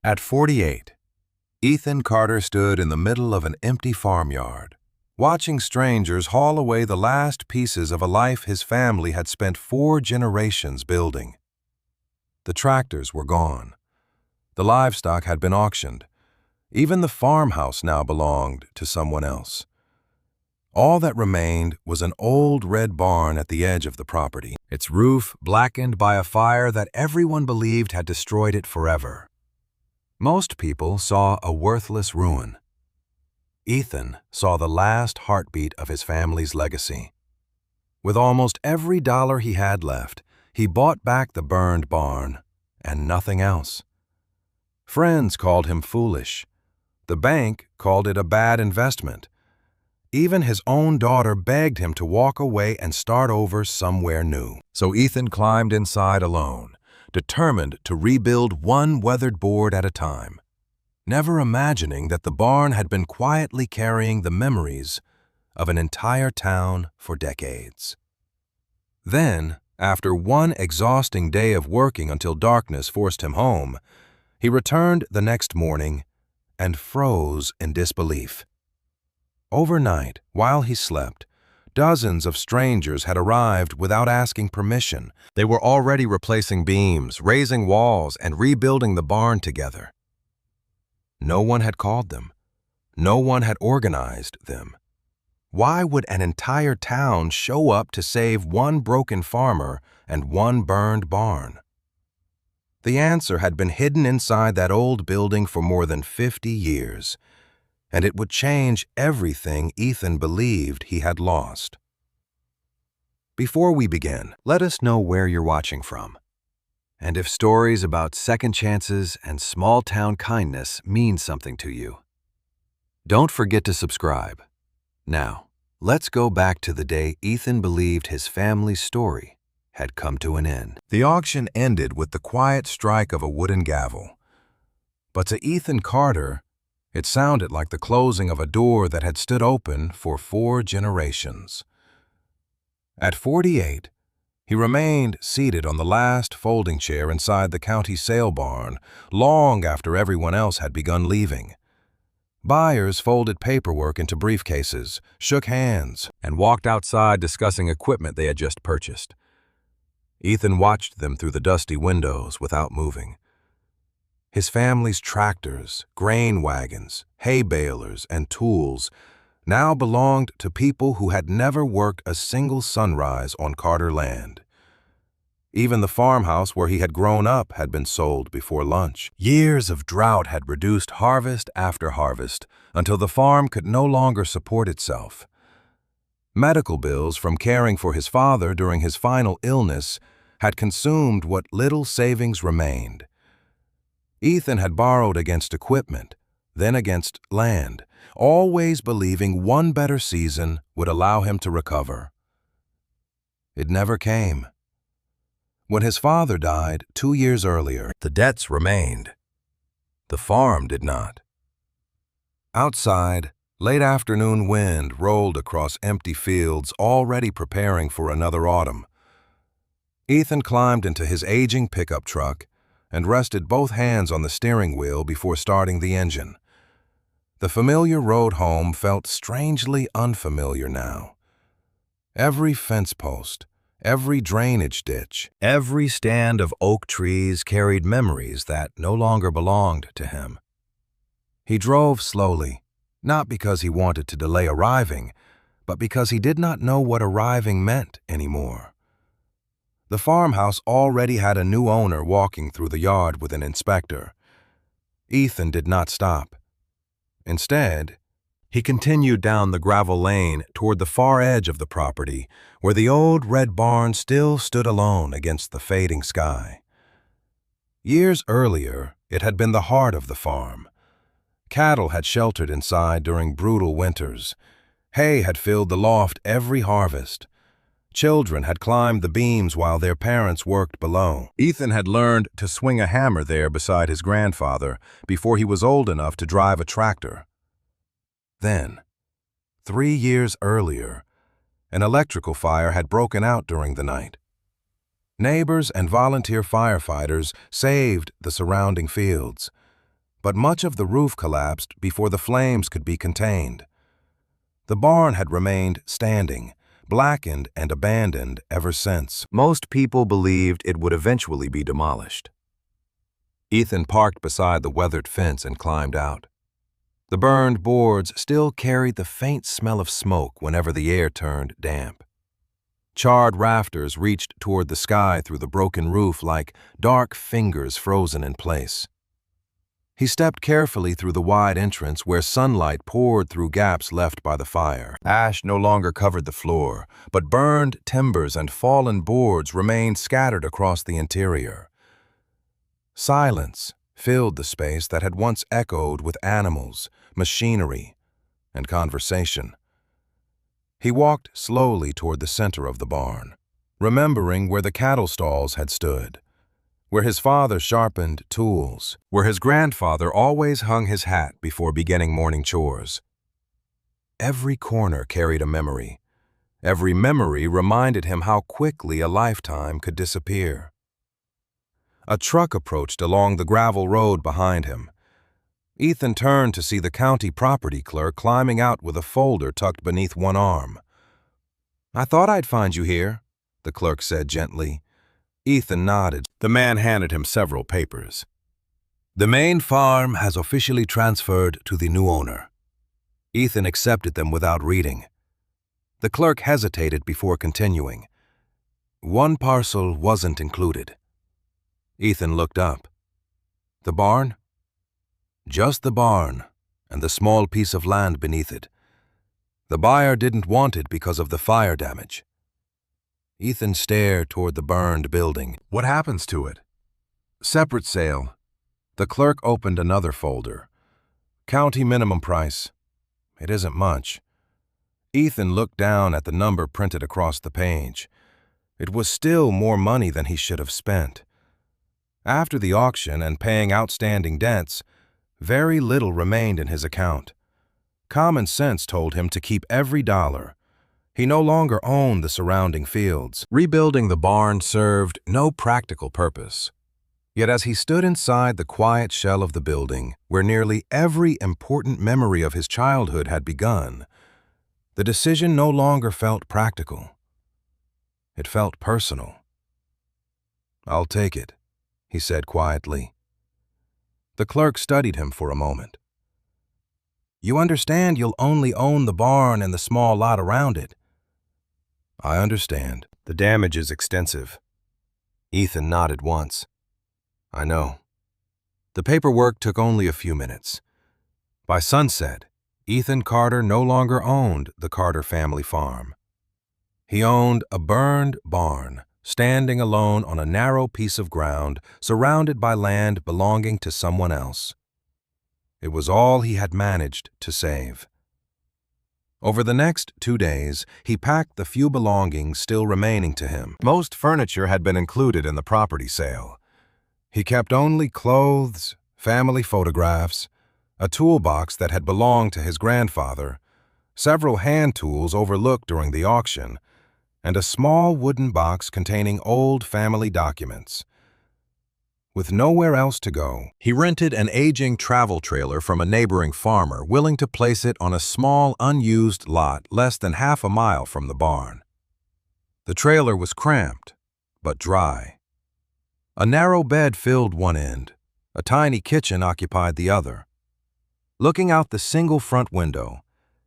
At 48, Ethan Carter stood in the middle of an empty farmyard, watching strangers haul away the last pieces of a life his family had spent 4 generations building. The tractors were gone. The livestock had been auctioned. Even the farmhouse now belonged to someone else. All that remained was an old red barn at the edge of the property, its roof blackened by a fire that everyone believed had destroyed it forever. Most people saw a worthless ruin. Ethan saw the last heartbeat of his family's legacy. With almost every dollar he had left, he bought back the burned barn and nothing else. Friends called him foolish. The bank called it a bad investment. Even his own daughter begged him to walk away and start over somewhere new. So Ethan climbed inside alone, determined to rebuild one weathered board at a time, never imagining that the barn had been quietly carrying the memories of an entire town for decades. Then, after one exhausting day of working until darkness forced him home, he returned the next morning and froze in disbelief. Overnight, while he slept, dozens of strangers had arrived without asking permission. They were already replacing beams, raising walls, and rebuilding the barn together. No one had called them. No one had organized them. Why would an entire town show up to save one broken farmer and one burned barn? The answer had been hidden inside that old building for more than 50 years, and it would change everything Ethan believed he had lost. Before we begin, let us know where you're watching from, and if stories about second chances and small-town kindness mean something to you. Don't forget to subscribe. Now, let's go back to the day Ethan believed his family's story had come to an end. The auction ended with the quiet strike of a wooden gavel. But to Ethan Carter, it sounded like the closing of a door that had stood open for 4 generations. At 48, he remained seated on the last folding chair inside the county sale barn long after everyone else had begun leaving. Buyers folded paperwork into briefcases, shook hands, and walked outside discussing equipment they had just purchased. Ethan watched them through the dusty windows without moving. His family's tractors, grain wagons, hay balers, and tools now belonged to people who had never worked a single sunrise on Carter land. Even the farmhouse where he had grown up had been sold before lunch. Years of drought had reduced harvest after harvest until the farm could no longer support itself. Medical bills from caring for his father during his final illness had consumed what little savings remained. Ethan had borrowed against equipment, then against land, always believing one better season would allow him to recover. It never came. When his father died 2 years earlier, the debts remained. The farm did not. Outside, late afternoon wind rolled across empty fields, already preparing for another autumn. Ethan climbed into his aging pickup truck and rested both hands on the steering wheel before starting the engine. The familiar road home felt strangely unfamiliar now. Every fence post, every drainage ditch, every stand of oak trees carried memories that no longer belonged to him. He drove slowly, not because he wanted to delay arriving, but because he did not know what arriving meant anymore. The farmhouse already had a new owner walking through the yard with an inspector. Ethan did not stop. Instead, he continued down the gravel lane toward the far edge of the property, where the old red barn still stood alone against the fading sky. Years earlier, it had been the heart of the farm. Cattle had sheltered inside during brutal winters. Hay had filled the loft every harvest. Children had climbed the beams while their parents worked below. Ethan had learned to swing a hammer there beside his grandfather before he was old enough to drive a tractor. Then, 3 years earlier, an electrical fire had broken out during the night. Neighbors and volunteer firefighters saved the surrounding fields. but much of the roof collapsed before the flames could be contained. The barn had remained standing, blackened and abandoned ever since. Most people believed it would eventually be demolished. Ethan parked beside the weathered fence and climbed out. The burned boards still carried the faint smell of smoke whenever the air turned damp. Charred rafters reached toward the sky through the broken roof like dark fingers frozen in place. He stepped carefully through the wide entrance where sunlight poured through gaps left by the fire. Ash no longer covered the floor, but burned timbers and fallen boards remained scattered across the interior. Silence filled the space that had once echoed with animals, machinery, and conversation. He walked slowly toward the center of the barn, remembering where the cattle stalls had stood, where his father sharpened tools, where his grandfather always hung his hat before beginning morning chores. Every corner carried a memory. Every memory reminded him how quickly a lifetime could disappear. A truck approached along the gravel road behind him. Ethan turned to see the county property clerk climbing out with a folder tucked beneath one arm. "I thought I'd find you here," the clerk said gently. Ethan nodded. The man handed him several papers. "The main farm has officially transferred to the new owner." Ethan accepted them without reading. The clerk hesitated before continuing. "One parcel wasn't included." Ethan looked up. "The barn?" "Just the barn, and the small piece of land beneath it. The buyer didn't want it because of the fire damage." Ethan stared toward the burned building. "What happens to it?" "Separate sale." The clerk opened another folder. "County minimum price. It isn't much." Ethan looked down at the number printed across the page. It was still more money than he should have spent. After the auction and paying outstanding debts, very little remained in his account. Common sense told him to keep every dollar. He no longer owned the surrounding fields. Rebuilding the barn served no practical purpose. Yet as he stood inside the quiet shell of the building, where nearly every important memory of his childhood had begun, the decision no longer felt practical. It felt personal. "I'll take it," he said quietly. The clerk studied him for a moment. "You understand you'll only own the barn and the small lot around it?" "I understand. The damage is extensive." Ethan nodded once. "I know." The paperwork took only a few minutes. By sunset, Ethan Carter no longer owned the Carter family farm. He owned a burned barn, standing alone on a narrow piece of ground surrounded by land belonging to someone else. It was all he had managed to save. Over the next 2 days, he packed the few belongings still remaining to him. Most furniture had been included in the property sale. He kept only clothes, family photographs, a toolbox that had belonged to his grandfather, several hand tools overlooked during the auction, and a small wooden box containing old family documents. With nowhere else to go, he rented an aging travel trailer from a neighboring farmer willing to place it on a small, unused lot less than half a mile from the barn. The trailer was cramped, but dry. A narrow bed filled one end. A tiny kitchen occupied the other. Looking out the single front window,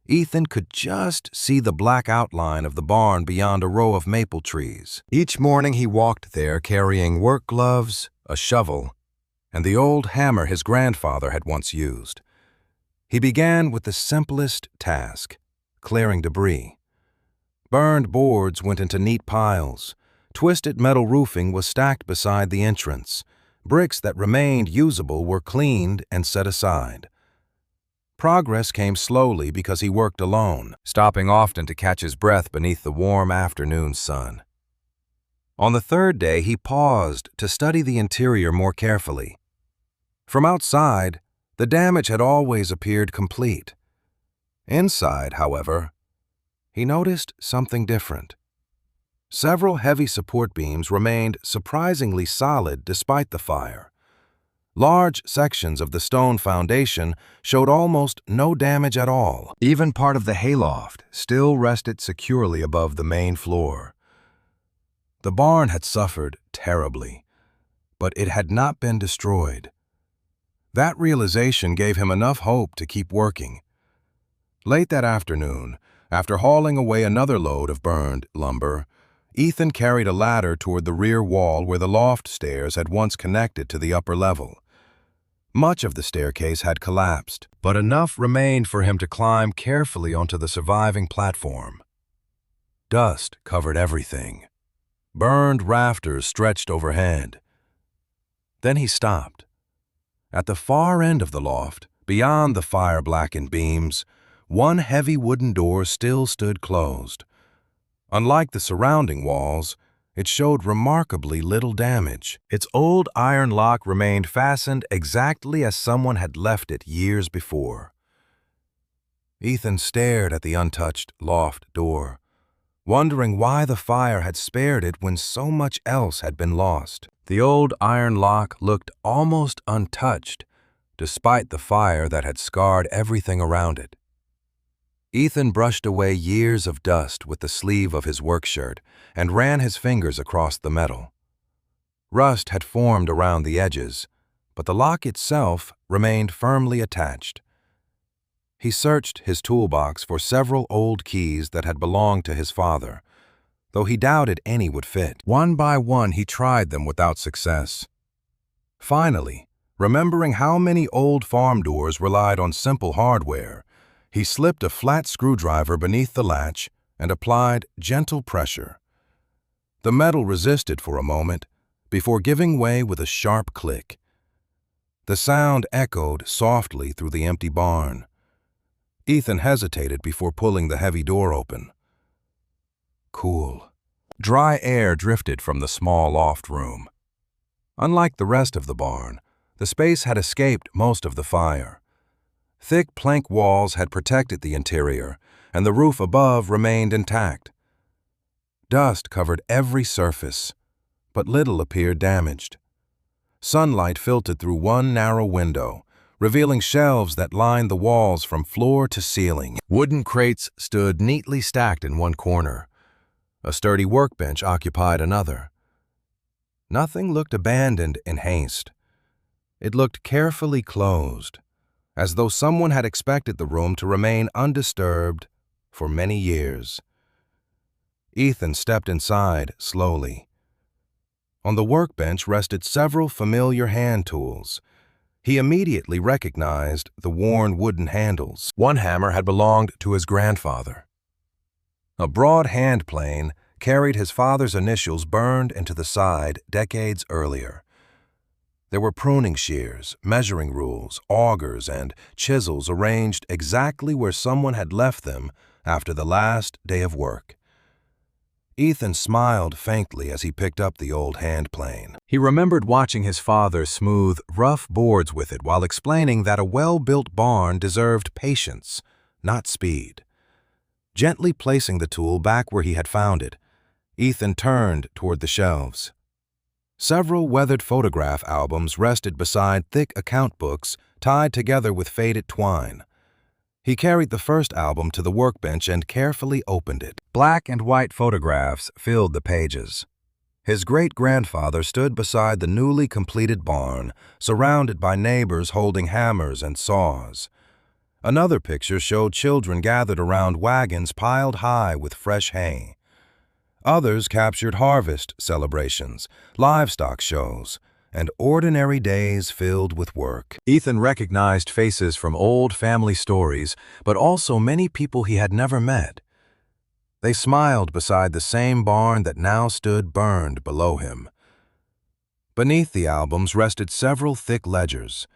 Ethan could just see the black outline of the barn beyond a row of maple trees. Each morning he walked there carrying work gloves, a shovel, and the old hammer his grandfather had once used. He began with the simplest task, clearing debris. Burned boards went into neat piles. Twisted metal roofing was stacked beside the entrance. Bricks that remained usable were cleaned and set aside. Progress came slowly because he worked alone, stopping often to catch his breath beneath the warm afternoon sun. On the third day, he paused to study the interior more carefully. From outside, the damage had always appeared complete. Inside, however, he noticed something different. Several heavy support beams remained surprisingly solid despite the fire. Large sections of the stone foundation showed almost no damage at all. Even part of the hayloft still rested securely above the main floor. The barn had suffered terribly, but it had not been destroyed. That realization gave him enough hope to keep working. Late that afternoon, after hauling away another load of burned lumber, Ethan carried a ladder toward the rear wall where the loft stairs had once connected to the upper level. Much of the staircase had collapsed, but enough remained for him to climb carefully onto the surviving platform. Dust covered everything. Burned rafters stretched overhead. Then he stopped. At the far end of the loft, beyond the fire-blackened beams, one heavy wooden door still stood closed. Unlike the surrounding walls, it showed remarkably little damage. Its old iron lock remained fastened exactly as someone had left it years before. Ethan stared at the untouched loft door, wondering why the fire had spared it when so much else had been lost. The old iron lock looked almost untouched, despite the fire that had scarred everything around it. Ethan brushed away years of dust with the sleeve of his work shirt and ran his fingers across the metal. Rust had formed around the edges, but the lock itself remained firmly attached. He searched his toolbox for several old keys that had belonged to his father, though he doubted any would fit. One by one, he tried them without success. Finally, remembering how many old farm doors relied on simple hardware, he slipped a flat screwdriver beneath the latch and applied gentle pressure. The metal resisted for a moment before giving way with a sharp click. The sound echoed softly through the empty barn. Ethan hesitated before pulling the heavy door open. Cool, dry air drifted from the small loft room. Unlike the rest of the barn, the space had escaped most of the fire. Thick plank walls had protected the interior, and the roof above remained intact. Dust covered every surface, but little appeared damaged. Sunlight filtered through one narrow window, revealing shelves that lined the walls from floor to ceiling. Wooden crates stood neatly stacked in one corner. A sturdy workbench occupied another. Nothing looked abandoned in haste. It looked carefully closed, as though someone had expected the room to remain undisturbed for many years. Ethan stepped inside slowly. On the workbench rested several familiar hand tools. He immediately recognized the worn wooden handles. One hammer had belonged to his grandfather. A broad hand plane carried his father's initials burned into the side decades earlier. There were pruning shears, measuring rules, augers, and chisels arranged exactly where someone had left them after the last day of work. Ethan smiled faintly as he picked up the old hand plane. He remembered watching his father smooth rough boards with it while explaining that a well-built barn deserved patience, not speed. Gently placing the tool back where he had found it, Ethan turned toward the shelves. Several weathered photograph albums rested beside thick account books tied together with faded twine. He carried the first album to the workbench and carefully opened it. Black and white photographs filled the pages. His great-grandfather stood beside the newly completed barn, surrounded by neighbors holding hammers and saws. Another picture showed children gathered around wagons piled high with fresh hay. Others captured harvest celebrations, livestock shows, and ordinary days filled with work. Ethan recognized faces from old family stories, but also many people he had never met. They smiled beside the same barn that now stood burned below him. Beneath the albums rested several thick ledgers.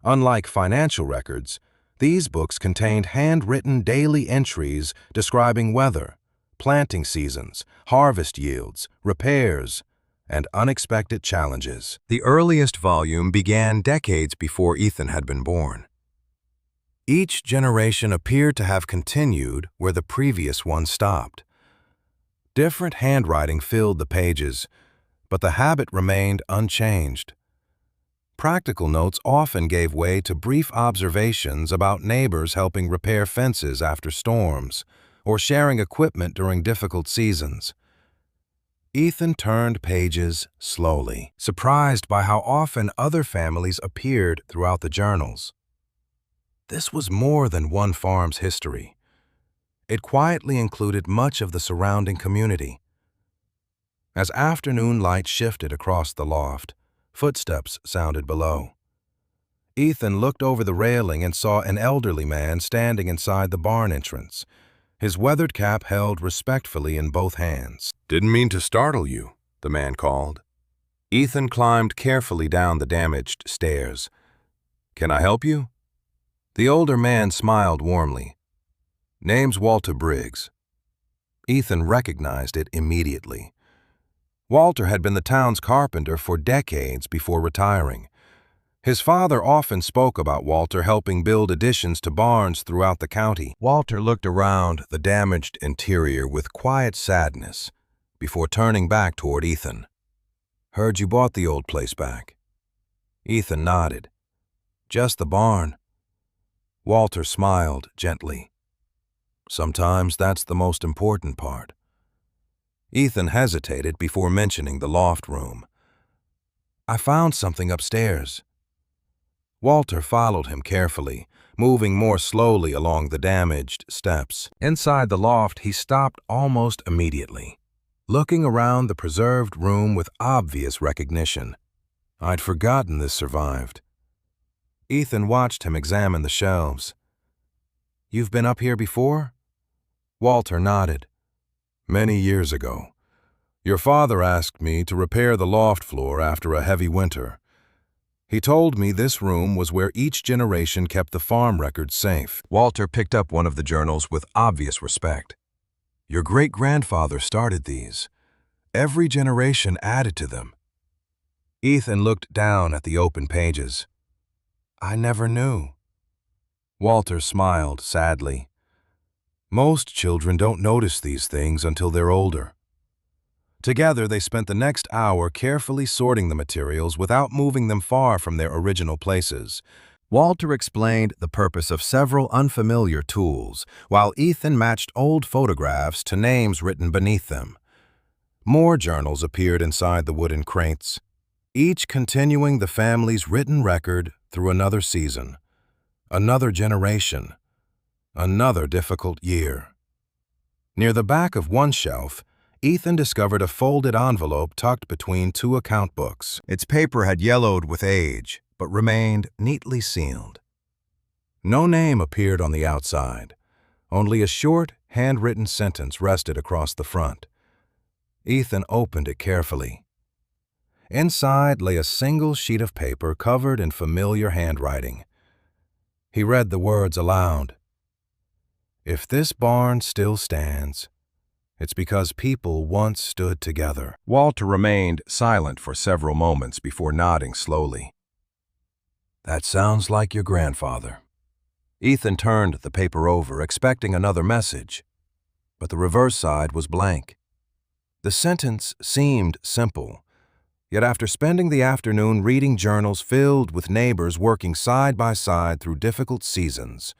Unlike financial records, these books contained handwritten daily entries describing weather, planting seasons, harvest yields, repairs, and unexpected challenges. The earliest volume began decades before Ethan had been born. Each generation appeared to have continued where the previous one stopped. Different handwriting filled the pages, but the habit remained unchanged. Practical notes often gave way to brief observations about neighbors helping repair fences after storms or sharing equipment during difficult seasons. Ethan turned pages slowly, surprised by how often other families appeared throughout the journals. This was more than one farm's history. It quietly included much of the surrounding community. As afternoon light shifted across the loft, footsteps sounded below. Ethan looked over the railing and saw an elderly man standing inside the barn entrance, his weathered cap held respectfully in both hands. "Didn't mean to startle you," the man called. Ethan climbed carefully down the damaged stairs. "Can I help you?" The older man smiled warmly. "Name's Walter Briggs." Ethan recognized it immediately. Walter had been the town's carpenter for decades before retiring. His father often spoke about Walter helping build additions to barns throughout the county. Walter looked around the damaged interior with quiet sadness before turning back toward Ethan. "Heard you bought the old place back." Ethan nodded. "Just the barn." Walter smiled gently. "Sometimes that's the most important part." Ethan hesitated before mentioning the loft room. "I found something upstairs." Walter followed him carefully, moving more slowly along the damaged steps. Inside the loft, he stopped almost immediately, looking around the preserved room with obvious recognition. "I'd forgotten this survived." Ethan watched him examine the shelves. "You've been up here before?" Walter nodded. "Many years ago. Your father asked me to repair the loft floor after a heavy winter. He told me this room was where each generation kept the farm records safe." Walter picked up one of the journals with obvious respect. "Your great-grandfather started these. Every generation added to them." Ethan looked down at the open pages. "I never knew." Walter smiled sadly. "Most children don't notice these things until they're older." Together, they spent the next hour carefully sorting the materials without moving them far from their original places. Walter explained the purpose of several unfamiliar tools, while Ethan matched old photographs to names written beneath them. More journals appeared inside the wooden crates, each continuing the family's written record through another season, another generation, another difficult year. Near the back of one shelf, Ethan discovered a folded envelope tucked between two account books. Its paper had yellowed with age, but remained neatly sealed. No name appeared on the outside. Only a short, handwritten sentence rested across the front. Ethan opened it carefully. Inside lay a single sheet of paper covered in familiar handwriting. He read the words aloud. "If this barn still stands, it's because people once stood together." Walter remained silent for several moments before nodding slowly. "That sounds like your grandfather." Ethan turned the paper over, expecting another message, but the reverse side was blank. The sentence seemed simple, yet after spending the afternoon reading journals filled with neighbors working side by side through difficult seasons,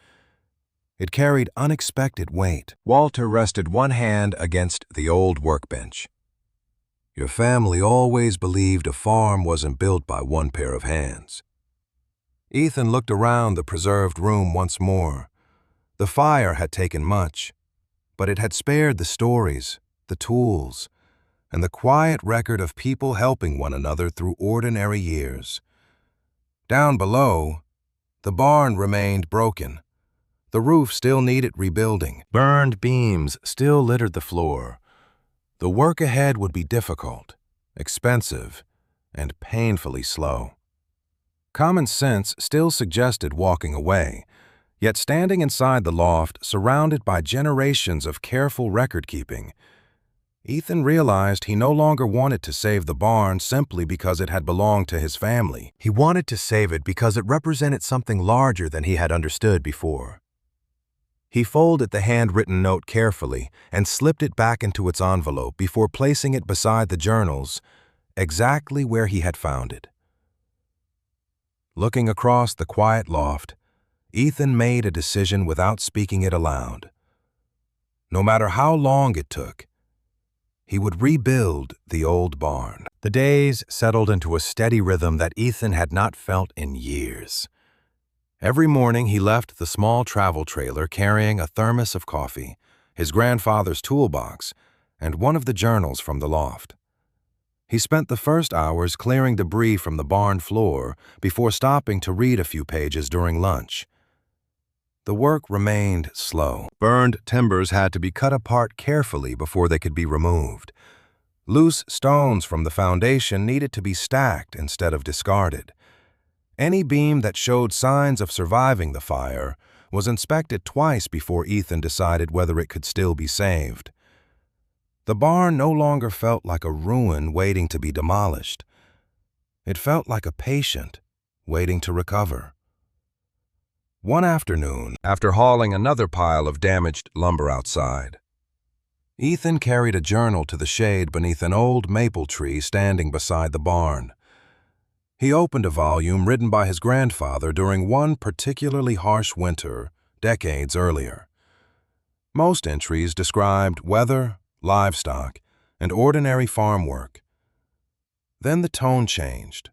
it carried unexpected weight. Walter rested one hand against the old workbench. "Your family always believed a farm wasn't built by one pair of hands." Ethan looked around the preserved room once more. The fire had taken much, but it had spared the stories, the tools, and the quiet record of people helping one another through ordinary years. Down below, the barn remained broken. The roof still needed rebuilding. Burned beams still littered the floor. The work ahead would be difficult, expensive, and painfully slow. Common sense still suggested walking away, yet standing inside the loft, surrounded by generations of careful record-keeping, Ethan realized he no longer wanted to save the barn simply because it had belonged to his family. He wanted to save it because it represented something larger than he had understood before. He folded the handwritten note carefully and slipped it back into its envelope before placing it beside the journals, exactly where he had found it. Looking across the quiet loft, Ethan made a decision without speaking it aloud. No matter how long it took, he would rebuild the old barn. The days settled into a steady rhythm that Ethan had not felt in years. Every morning he left the small travel trailer carrying a thermos of coffee, his grandfather's toolbox, and one of the journals from the loft. He spent the first hours clearing debris from the barn floor before stopping to read a few pages during lunch. The work remained slow. Burned timbers had to be cut apart carefully before they could be removed. Loose stones from the foundation needed to be stacked instead of discarded. Any beam that showed signs of surviving the fire was inspected twice before Ethan decided whether it could still be saved. The barn no longer felt like a ruin waiting to be demolished. It felt like a patient waiting to recover. One afternoon, after hauling another pile of damaged lumber outside, Ethan carried a journal to the shade beneath an old maple tree standing beside the barn. He opened a volume written by his grandfather during one particularly harsh winter decades earlier. Most entries described weather, livestock, and ordinary farm work. Then the tone changed.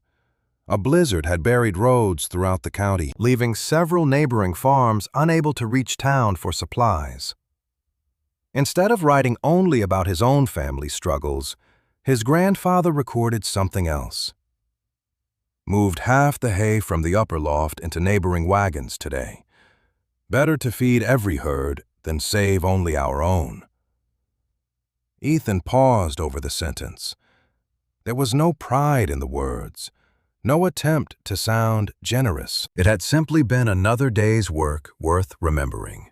A blizzard had buried roads throughout the county, leaving several neighboring farms unable to reach town for supplies. Instead of writing only about his own family struggles, his grandfather recorded something else. Moved half the hay from the upper loft into neighboring wagons today. Better to feed every herd than save only our own. Ethan paused over the sentence. There was no pride in the words. No attempt to sound generous. It had simply been another day's work worth remembering.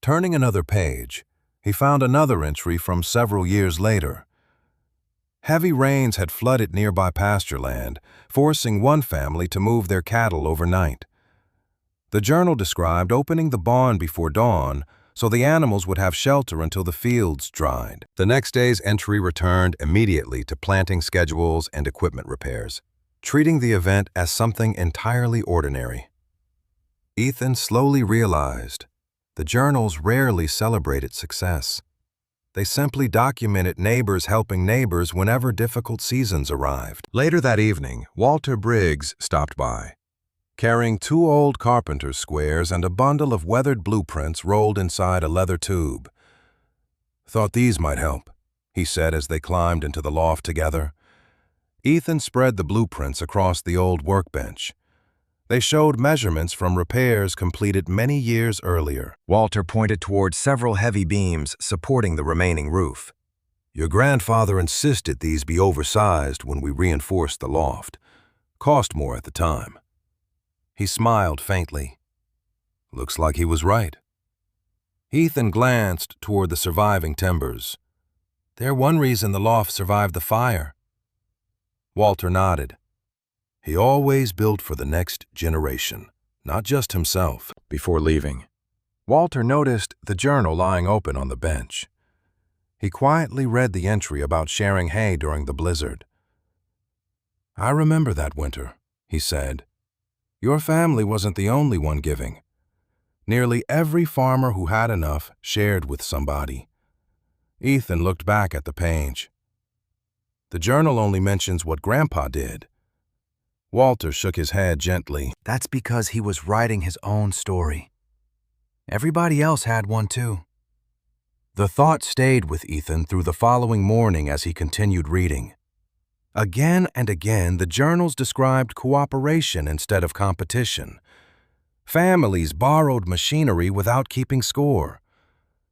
Turning another page, he found another entry from several years later. Heavy rains had flooded nearby pasture land, forcing one family to move their cattle overnight. The journal described opening the barn before dawn so the animals would have shelter until the fields dried. The next day's entry returned immediately to planting schedules and equipment repairs, treating the event as something entirely ordinary. Ethan slowly realized the journals rarely celebrated success. They simply documented neighbors helping neighbors whenever difficult seasons arrived. Later that evening, Walter Briggs stopped by, carrying 2 old carpenter's squares and a bundle of weathered blueprints rolled inside a leather tube. "Thought these might help," he said as they climbed into the loft together. Ethan spread the blueprints across the old workbench. They showed measurements from repairs completed many years earlier. Walter pointed toward several heavy beams supporting the remaining roof. "Your grandfather insisted these be oversized when we reinforced the loft. Cost more at the time." He smiled faintly. Looks like he was right. Ethan glanced toward the surviving timbers. "They're one reason the loft survived the fire." Walter nodded. He always built for the next generation, not just himself. Before leaving, Walter noticed the journal lying open on the bench. He quietly read the entry about sharing hay during the blizzard. "I remember that winter," he said. "Your family wasn't the only one giving. Nearly every farmer who had enough shared with somebody." Ethan looked back at the page. "The journal only mentions what Grandpa did." Walter shook his head gently. "That's because he was writing his own story. Everybody else had one too." The thought stayed with Ethan through the following morning as he continued reading. Again and again, the journals described cooperation instead of competition. Families borrowed machinery without keeping score.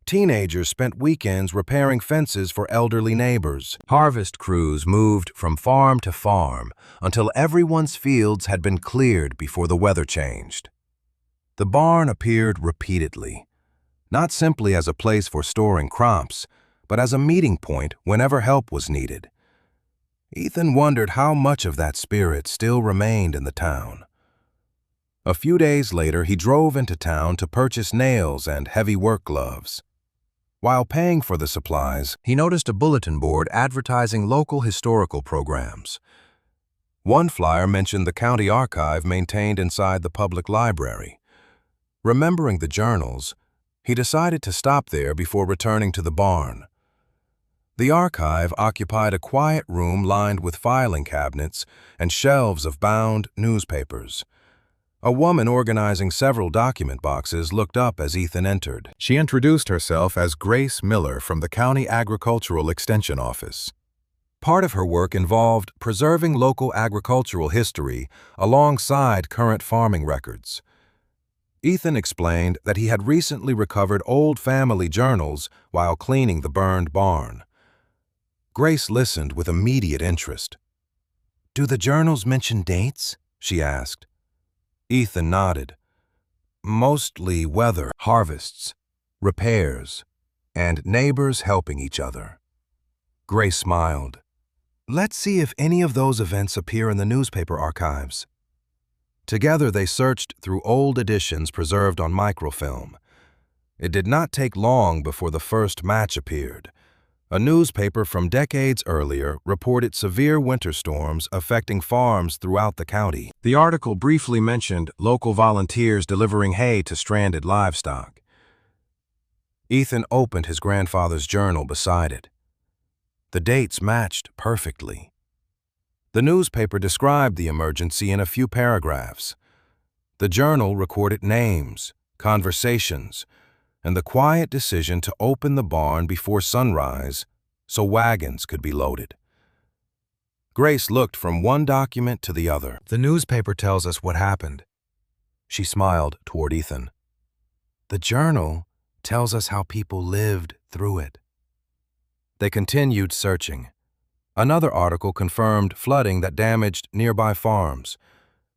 Teenagers spent weekends repairing fences for elderly neighbors. Harvest crews moved from farm to farm until everyone's fields had been cleared before the weather changed. The barn appeared repeatedly, not simply as a place for storing crops, but as a meeting point whenever help was needed. Ethan wondered how much of that spirit still remained in the town. A few days later, he drove into town to purchase nails and heavy work gloves. While paying for the supplies, he noticed a bulletin board advertising local historical programs. One flyer mentioned the county archive maintained inside the public library. Remembering the journals, he decided to stop there before returning to the barn. The archive occupied a quiet room lined with filing cabinets and shelves of bound newspapers. A woman organizing several document boxes looked up as Ethan entered. She introduced herself as Grace Miller from the County Agricultural Extension Office. Part of her work involved preserving local agricultural history alongside current farming records. Ethan explained that he had recently recovered old family journals while cleaning the burned barn. Grace listened with immediate interest. "Do the journals mention dates?" she asked. Ethan nodded. "Mostly weather, harvests, repairs, and neighbors helping each other." Grace smiled. "Let's see if any of those events appear in the newspaper archives." Together they searched through old editions preserved on microfilm. It did not take long before the first match appeared. A newspaper from decades earlier reported severe winter storms affecting farms throughout the county. The article briefly mentioned local volunteers delivering hay to stranded livestock. Ethan opened his grandfather's journal beside it. The dates matched perfectly. The newspaper described the emergency in a few paragraphs. The journal recorded names, conversations, and the quiet decision to open the barn before sunrise so wagons could be loaded. Grace looked from one document to the other. "The newspaper tells us what happened." She smiled toward Ethan. "The journal tells us how people lived through it." They continued searching. Another article confirmed flooding that damaged nearby farms.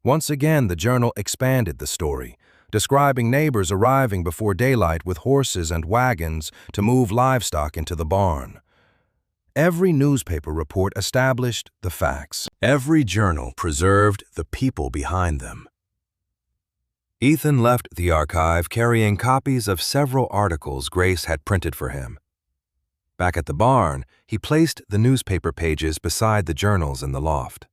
Once again, the journal expanded the story, describing neighbors arriving before daylight with horses and wagons to move livestock into the barn. Every newspaper report established the facts. Every journal preserved the people behind them. Ethan left the archive carrying copies of several articles Grace had printed for him. Back at the barn, he placed the newspaper pages beside the journals in the loft.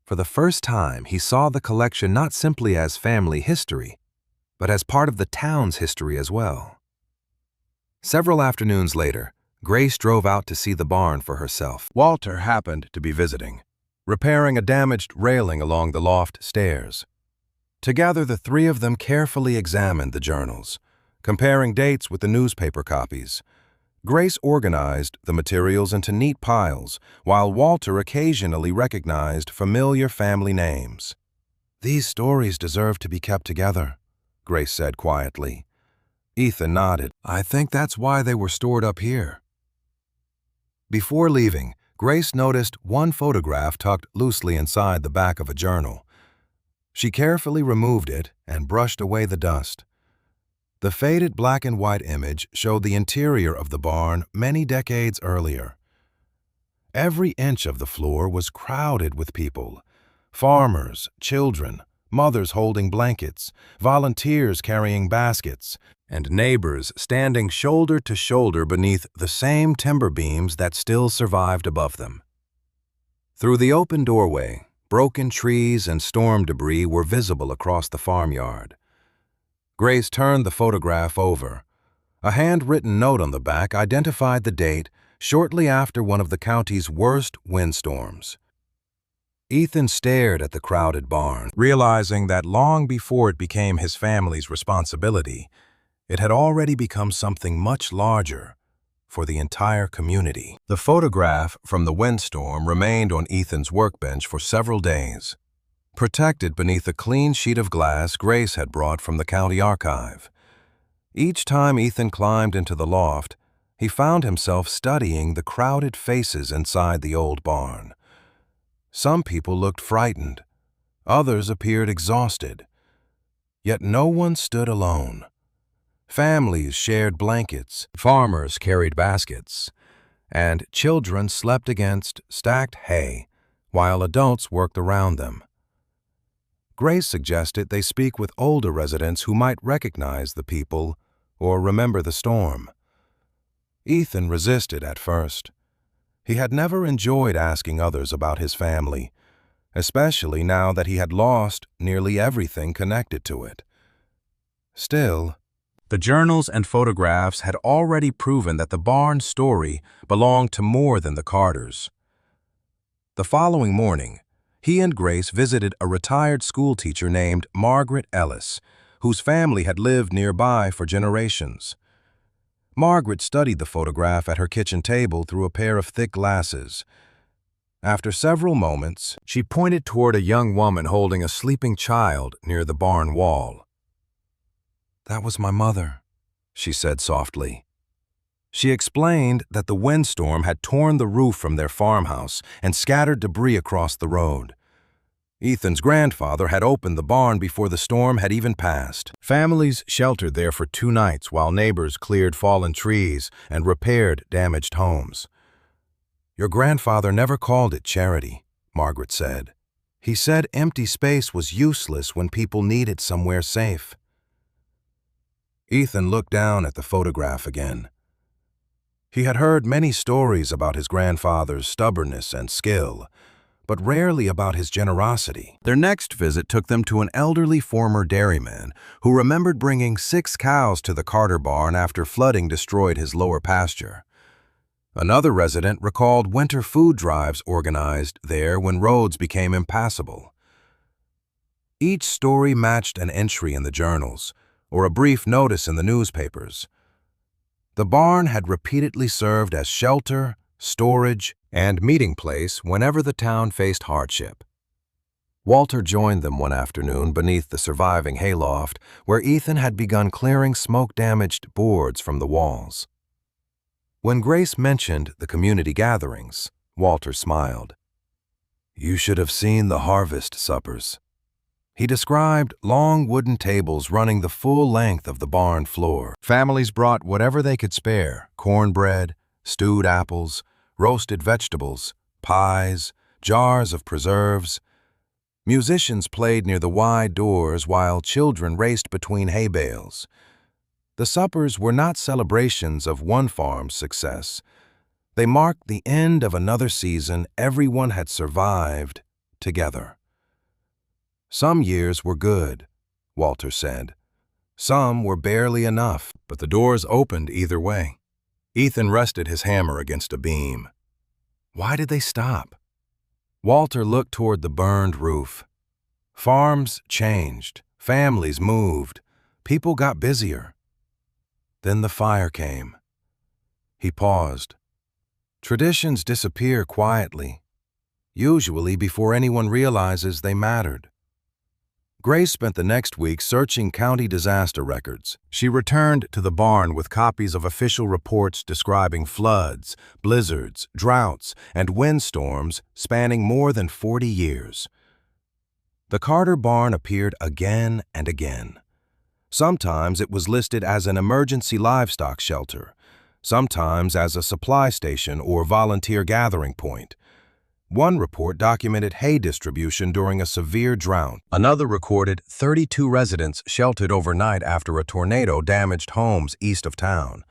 For the first time, he saw the collection not simply as family history, but as part of the town's history as well. Several afternoons later, Grace drove out to see the barn for herself. Walter happened to be visiting, repairing a damaged railing along the loft stairs. Together, the three of them carefully examined the journals, comparing dates with the newspaper copies. Grace organized the materials into neat piles, while Walter occasionally recognized familiar family names. "These stories deserve to be kept together," Grace said quietly. Ethan nodded. "I think that's why they were stored up here." Before leaving, Grace noticed one photograph tucked loosely inside the back of a journal. She carefully removed it and brushed away the dust. The faded black and white image showed the interior of the barn many decades earlier. Every inch of the floor was crowded with people: farmers, children, mothers holding blankets, volunteers carrying baskets, and neighbors standing shoulder to shoulder beneath the same timber beams that still survived above them. Through the open doorway, broken trees and storm debris were visible across the farmyard. Grace turned the photograph over. A handwritten note on the back identified the date shortly after one of the county's worst windstorms. Ethan stared at the crowded barn, realizing that long before it became his family's responsibility, it had already become something much larger for the entire community. The photograph from the windstorm remained on Ethan's workbench for several days, protected beneath a clean sheet of glass Grace had brought from the county archive. Each time Ethan climbed into the loft, he found himself studying the crowded faces inside the old barn. Some people looked frightened, others appeared exhausted. Yet no one stood alone. Families shared blankets, farmers carried baskets, and children slept against stacked hay while adults worked around them. Grace suggested they speak with older residents who might recognize the people or remember the storm. Ethan resisted at first. He had never enjoyed asking others about his family, especially now that he had lost nearly everything connected to it. Still, the journals and photographs had already proven that the barn's story belonged to more than the Carters. The following morning, he and Grace visited a retired schoolteacher named Margaret Ellis, whose family had lived nearby for generations. Margaret studied the photograph at her kitchen table through a pair of thick glasses. After several moments, she pointed toward a young woman holding a sleeping child near the barn wall. "That was my mother," she said softly. She explained that the windstorm had torn the roof from their farmhouse and scattered debris across the road. Ethan's grandfather had opened the barn before the storm had even passed. Families sheltered there for 2 nights while neighbors cleared fallen trees and repaired damaged homes. "Your grandfather never called it charity," Margaret said. "He said empty space was useless when people needed somewhere safe." Ethan looked down at the photograph again. He had heard many stories about his grandfather's stubbornness and skill, but rarely about his generosity. Their next visit took them to an elderly former dairyman who remembered bringing 6 cows to the Carter barn after flooding destroyed his lower pasture. Another resident recalled winter food drives organized there when roads became impassable. Each story matched an entry in the journals or a brief notice in the newspapers. The barn had repeatedly served as shelter, storage, and meeting place whenever the town faced hardship. Walter joined them one afternoon beneath the surviving hayloft where Ethan had begun clearing smoke-damaged boards from the walls. When Grace mentioned the community gatherings, Walter smiled. "You should have seen the harvest suppers." He described long wooden tables running the full length of the barn floor. Families brought whatever they could spare: cornbread, stewed apples, roasted vegetables, pies, jars of preserves. Musicians played near the wide doors while children raced between hay bales. The suppers were not celebrations of one farm's success. They marked the end of another season everyone had survived together. "Some years were good," Walter said. "Some were barely enough, but the doors opened either way." Ethan rested his hammer against a beam. Why did they stop? Walter looked toward the burned roof. Farms changed, families moved, people got busier. Then the fire came. He paused. Traditions disappear quietly, usually before anyone realizes they mattered. Grace spent the next week searching county disaster records. She returned to the barn with copies of official reports describing floods, blizzards, droughts, and windstorms spanning more than 40 years. The Carter barn appeared again and again. Sometimes it was listed as an emergency livestock shelter, sometimes as a supply station or volunteer gathering point. One report documented hay distribution during a severe drought. Another recorded 32 residents sheltered overnight after a tornado damaged homes east of town.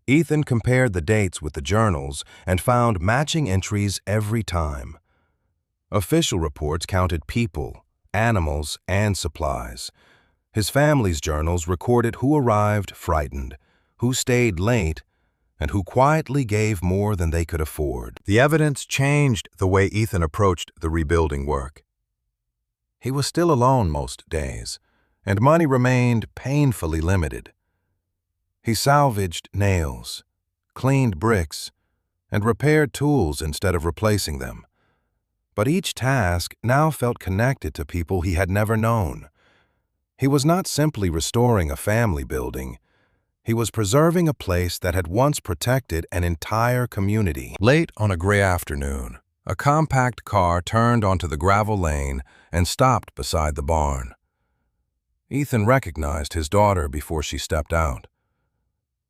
Ethan compared the dates with the journals and found matching entries every time. Official reports counted people, animals, and supplies. His family's journals recorded who arrived frightened, who stayed late, and who quietly gave more than they could afford. The evidence changed the way Ethan approached the rebuilding work. He was still alone most days, and money remained painfully limited. He salvaged nails, cleaned bricks, and repaired tools instead of replacing them. But each task now felt connected to people he had never known. He was not simply restoring a family building. He was preserving a place that had once protected an entire community. Late on a gray afternoon, a compact car turned onto the gravel lane and stopped beside the barn. Ethan recognized his daughter before she stepped out.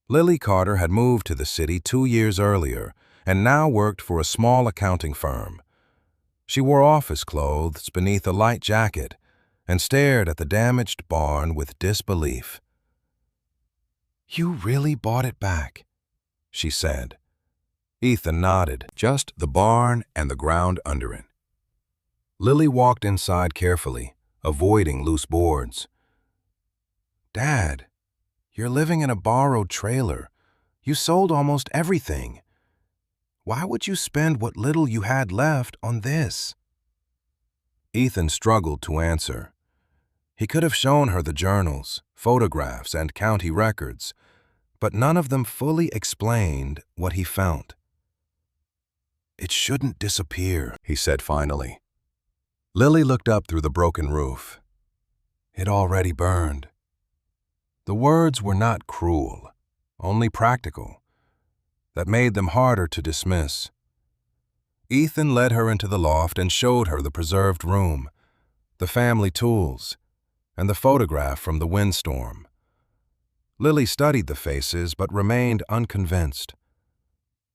Lily Carter had moved to the city 2 years earlier and now worked for a small accounting firm. She wore office clothes beneath a light jacket and stared at the damaged barn with disbelief. "You really bought it back," she said. Ethan nodded. "Just the barn and the ground under it." Lily walked inside carefully, avoiding loose boards. "Dad, you're living in a borrowed trailer. You sold almost everything. Why would you spend what little you had left on this?" Ethan struggled to answer. He could have shown her the journals, photographs, and county records, but none of them fully explained what he felt. "It shouldn't disappear," he said finally. Lily looked up through the broken roof. It already burned. The words were not cruel, only practical. That made them harder to dismiss. Ethan led her into the loft and showed her the preserved room, the family tools, and the photograph from the windstorm. Lily studied the faces but remained unconvinced.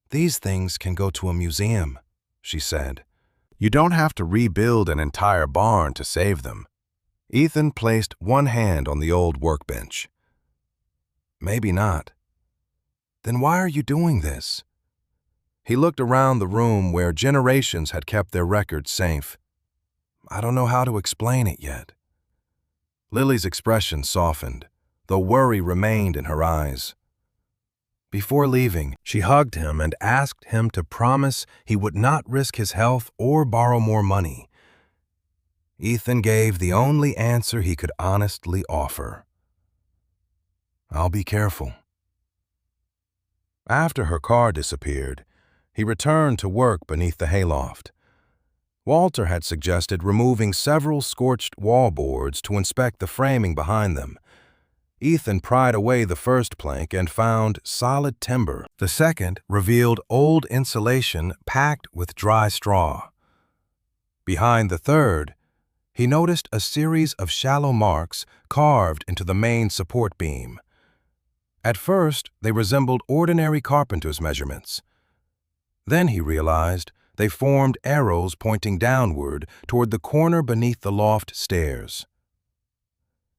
"These things can go to a museum," she said. "You don't have to rebuild an entire barn to save them." Ethan placed one hand on the old workbench. "Maybe not." "Then why are you doing this?" He looked around the room where generations had kept their records safe. "I don't know how to explain it yet." Lily's expression softened, though worry remained in her eyes. Before leaving, she hugged him and asked him to promise he would not risk his health or borrow more money. Ethan gave the only answer he could honestly offer. "I'll be careful." After her car disappeared, he returned to work beneath the hayloft. Walter had suggested removing several scorched wallboards to inspect the framing behind them. Ethan pried away the first plank and found solid timber. The second revealed old insulation packed with dry straw. Behind the third, he noticed a series of shallow marks carved into the main support beam. At first, they resembled ordinary carpenter's measurements. Then he realized they formed arrows pointing downward toward the corner beneath the loft stairs.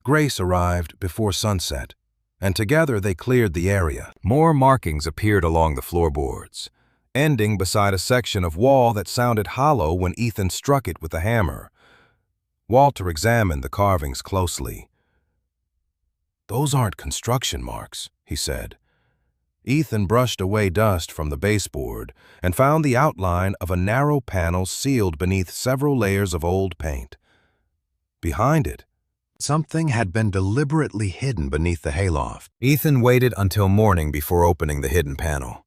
Grace arrived before sunset, and together they cleared the area. More markings appeared along the floorboards, ending beside a section of wall that sounded hollow when Ethan struck it with a hammer. Walter examined the carvings closely. "Those aren't construction marks," he said. Ethan brushed away dust from the baseboard and found the outline of a narrow panel sealed beneath several layers of old paint. Behind it, something had been deliberately hidden beneath the hayloft. Ethan waited until morning before opening the hidden panel.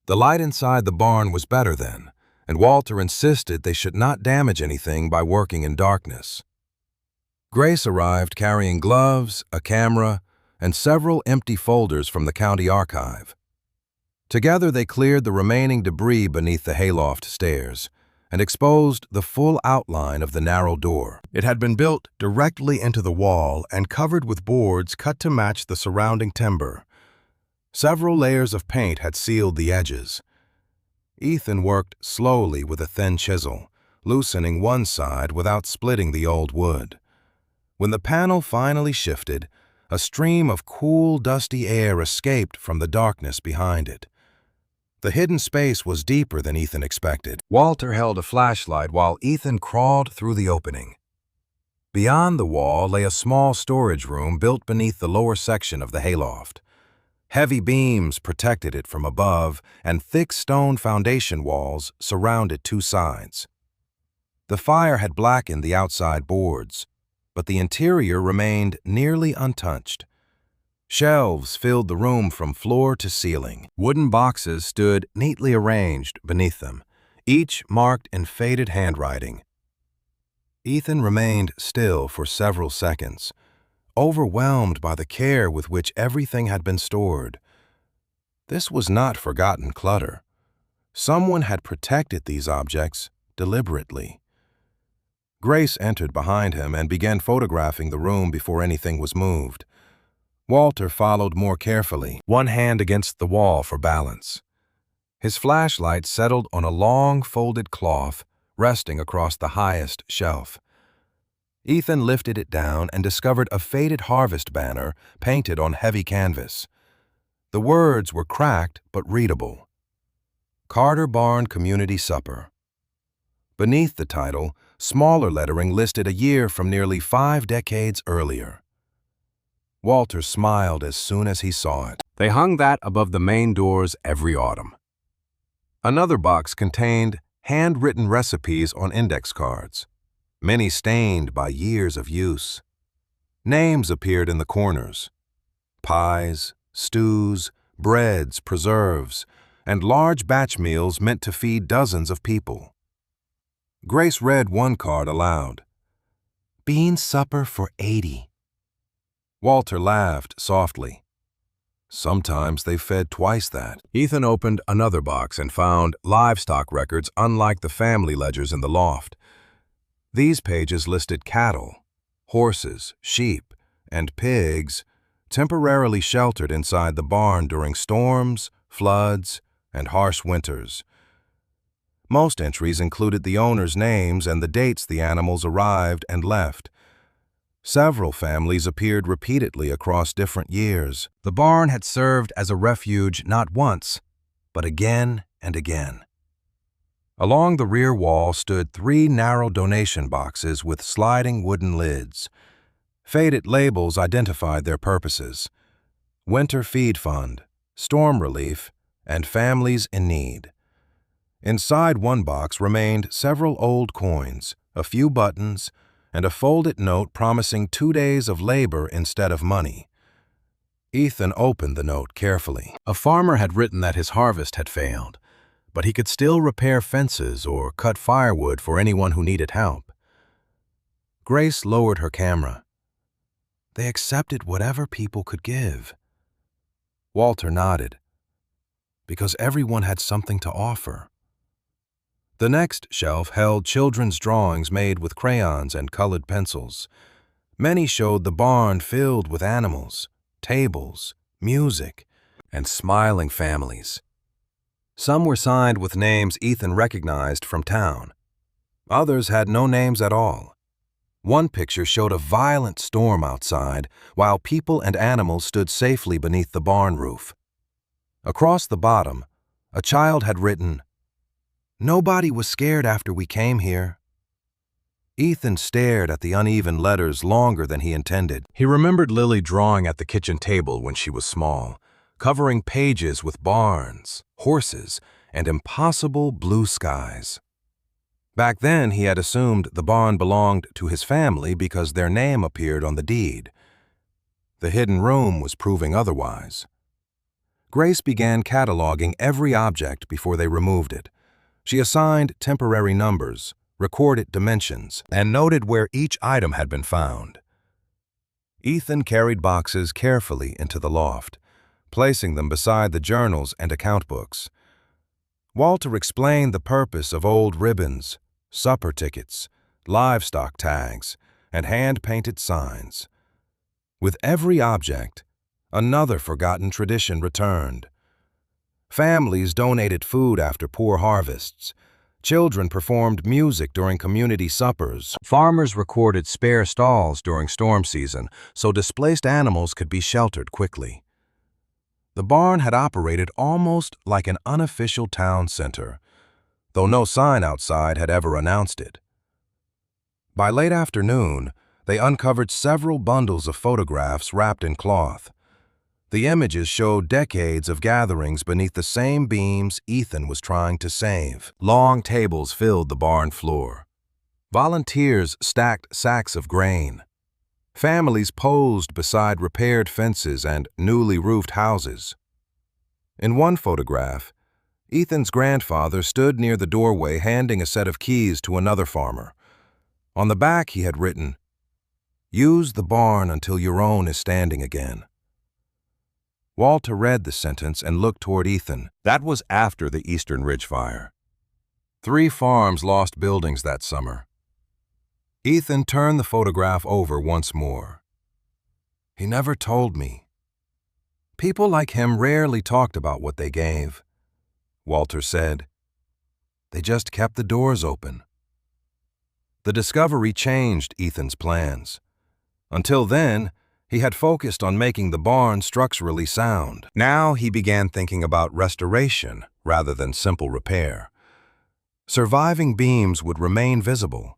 The light inside the barn was better then, and Walter insisted they should not damage anything by working in darkness. Grace arrived carrying gloves, a camera, and several empty folders from the county archive. Together they cleared the remaining debris beneath the hayloft stairs and exposed the full outline of the narrow door. It had been built directly into the wall and covered with boards cut to match the surrounding timber. Several layers of paint had sealed the edges. Ethan worked slowly with a thin chisel, loosening one side without splitting the old wood. When the panel finally shifted, a stream of cool, dusty air escaped from the darkness behind it. The hidden space was deeper than Ethan expected. Walter held a flashlight while Ethan crawled through the opening. Beyond the wall lay a small storage room built beneath the lower section of the hayloft. Heavy beams protected it from above, and thick stone foundation walls surrounded two sides. The fire had blackened the outside boards, but the interior remained nearly untouched. Shelves filled the room from floor to ceiling. Wooden boxes stood neatly arranged beneath them, each marked in faded handwriting. Ethan remained still for several seconds, overwhelmed by the care with which everything had been stored. This was not forgotten clutter. Someone had protected these objects deliberately. Grace entered behind him and began photographing the room before anything was moved. Walter followed more carefully, one hand against the wall for balance. His flashlight settled on a long folded cloth resting across the highest shelf. Ethan lifted it down and discovered a faded harvest banner painted on heavy canvas. The words were cracked but readable. Carter Barn Community Supper. Beneath the title, Smaller lettering listed a year from nearly 5 decades earlier. Walter smiled as soon as he saw it. They hung that above the main doors every autumn. Another box contained handwritten recipes on index cards, many stained by years of use. Names appeared in the corners: pies, stews, breads, preserves, and large batch meals meant to feed dozens of people. Grace read one card aloud. "Bean supper for 80. Walter laughed softly. Sometimes they fed twice that. Ethan opened another box and found livestock records unlike the family ledgers in the loft. These pages listed cattle, horses, sheep, and pigs temporarily sheltered inside the barn during storms, floods, and harsh winters. Most entries included the owners' names and the dates the animals arrived and left. Several families appeared repeatedly across different years. The barn had served as a refuge not once, but again and again. Along the rear wall stood 3 narrow donation boxes with sliding wooden lids. Faded labels identified their purposes: Winter Feed Fund, Storm Relief, and Families in Need. Inside one box remained several old coins, a few buttons, and a folded note promising 2 days of labor instead of money. Ethan opened the note carefully. A farmer had written that his harvest had failed, but he could still repair fences or cut firewood for anyone who needed help. Grace lowered her camera. They accepted whatever people could give. Walter nodded, because everyone had something to offer. The next shelf held children's drawings made with crayons and colored pencils. Many showed the barn filled with animals, tables, music, and smiling families. Some were signed with names Ethan recognized from town. Others had no names at all. One picture showed a violent storm outside, while people and animals stood safely beneath the barn roof. Across the bottom, a child had written, "Nobody was scared after we came here." Ethan stared at the uneven letters longer than he intended. He remembered Lily drawing at the kitchen table when she was small, covering pages with barns, horses, and impossible blue skies. Back then, he had assumed the barn belonged to his family because their name appeared on the deed. The hidden room was proving otherwise. Grace began cataloging every object before they removed it. She assigned temporary numbers, recorded dimensions, and noted where each item had been found. Ethan carried boxes carefully into the loft, placing them beside the journals and account books. Walter explained the purpose of old ribbons, supper tickets, livestock tags, and hand-painted signs. With every object, another forgotten tradition returned. Families donated food after poor harvests. Children performed music during community suppers. Farmers recorded spare stalls during storm season so displaced animals could be sheltered quickly. The barn had operated almost like an unofficial town center, though no sign outside had ever announced it. By late afternoon, they uncovered several bundles of photographs wrapped in cloth. The images showed decades of gatherings beneath the same beams Ethan was trying to save. Long tables filled the barn floor. Volunteers stacked sacks of grain. Families posed beside repaired fences and newly roofed houses. In one photograph, Ethan's grandfather stood near the doorway handing a set of keys to another farmer. On the back he had written, "Use the barn until your own is standing again." Walter read the sentence and looked toward Ethan. That was after the Eastern Ridge Fire. 3 farms lost buildings that summer. Ethan turned the photograph over once more. He never told me. People like him rarely talked about what they gave. Walter said, "They just kept the doors open." The discovery changed Ethan's plans. Until then, he had focused on making the barn structurally sound. Now he began thinking about restoration rather than simple repair. Surviving beams would remain visible,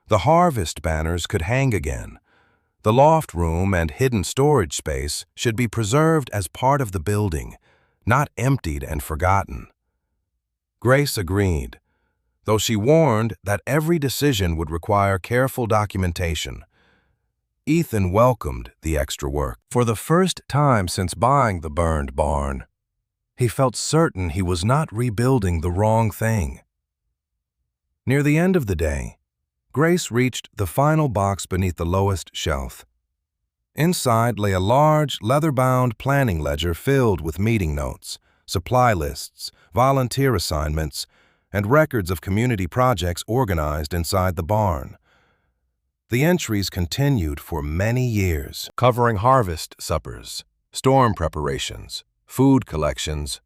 The harvest banners could hang again. The loft room and hidden storage space should be preserved as part of the building, not emptied and forgotten. Grace agreed, though she warned that every decision would require careful documentation. Ethan welcomed the extra work. For the first time since buying the burned barn, he felt certain he was not rebuilding the wrong thing. Near the end of the day, Grace reached the final box beneath the lowest shelf. Inside lay a large, leather-bound planning ledger filled with meeting notes, supply lists, volunteer assignments, and records of community projects organized inside the barn. The entries continued for many years, covering harvest suppers, storm preparations, food collections,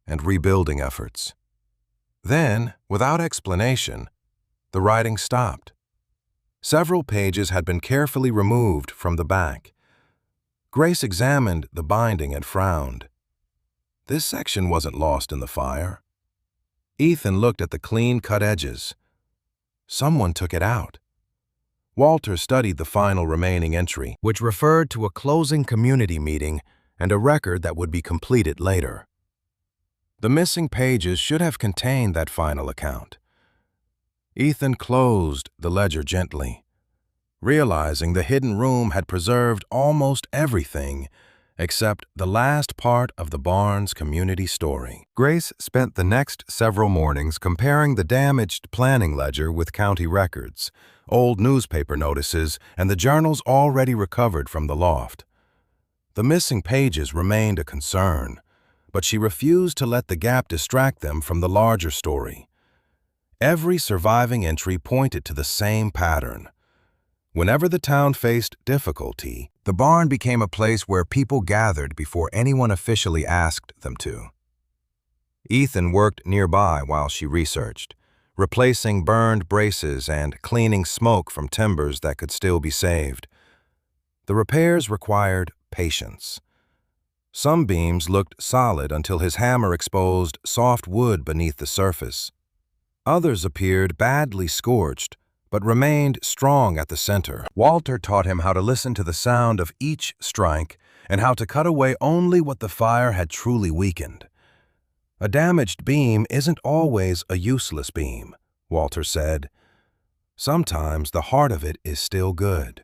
and rebuilding efforts. Then, without explanation, the writing stopped. Several pages had been carefully removed from the back. Grace examined the binding and frowned. This section wasn't lost in the fire. Ethan looked at the clean-cut edges. Someone took it out. Walter studied the final remaining entry, which referred to a closing community meeting and a record that would be completed later. The missing pages should have contained that final account. Ethan closed the ledger gently, realizing the hidden room had preserved almost everything except the last part of the barn's community story. Grace spent the next several mornings comparing the damaged planning ledger with county records, old newspaper notices, and the journals already recovered from the loft. The missing pages remained a concern, but she refused to let the gap distract them from the larger story. Every surviving entry pointed to the same pattern. Whenever the town faced difficulty, the barn became a place where people gathered before anyone officially asked them to. Ethan worked nearby while she researched, replacing burned braces and cleaning smoke from timbers that could still be saved. The repairs required patience. Some beams looked solid until his hammer exposed soft wood beneath the surface. Others appeared badly scorched, but remained strong at the center. Walter taught him how to listen to the sound of each strike and how to cut away only what the fire had truly weakened. A damaged beam isn't always a useless beam, Walter said. Sometimes the heart of it is still good.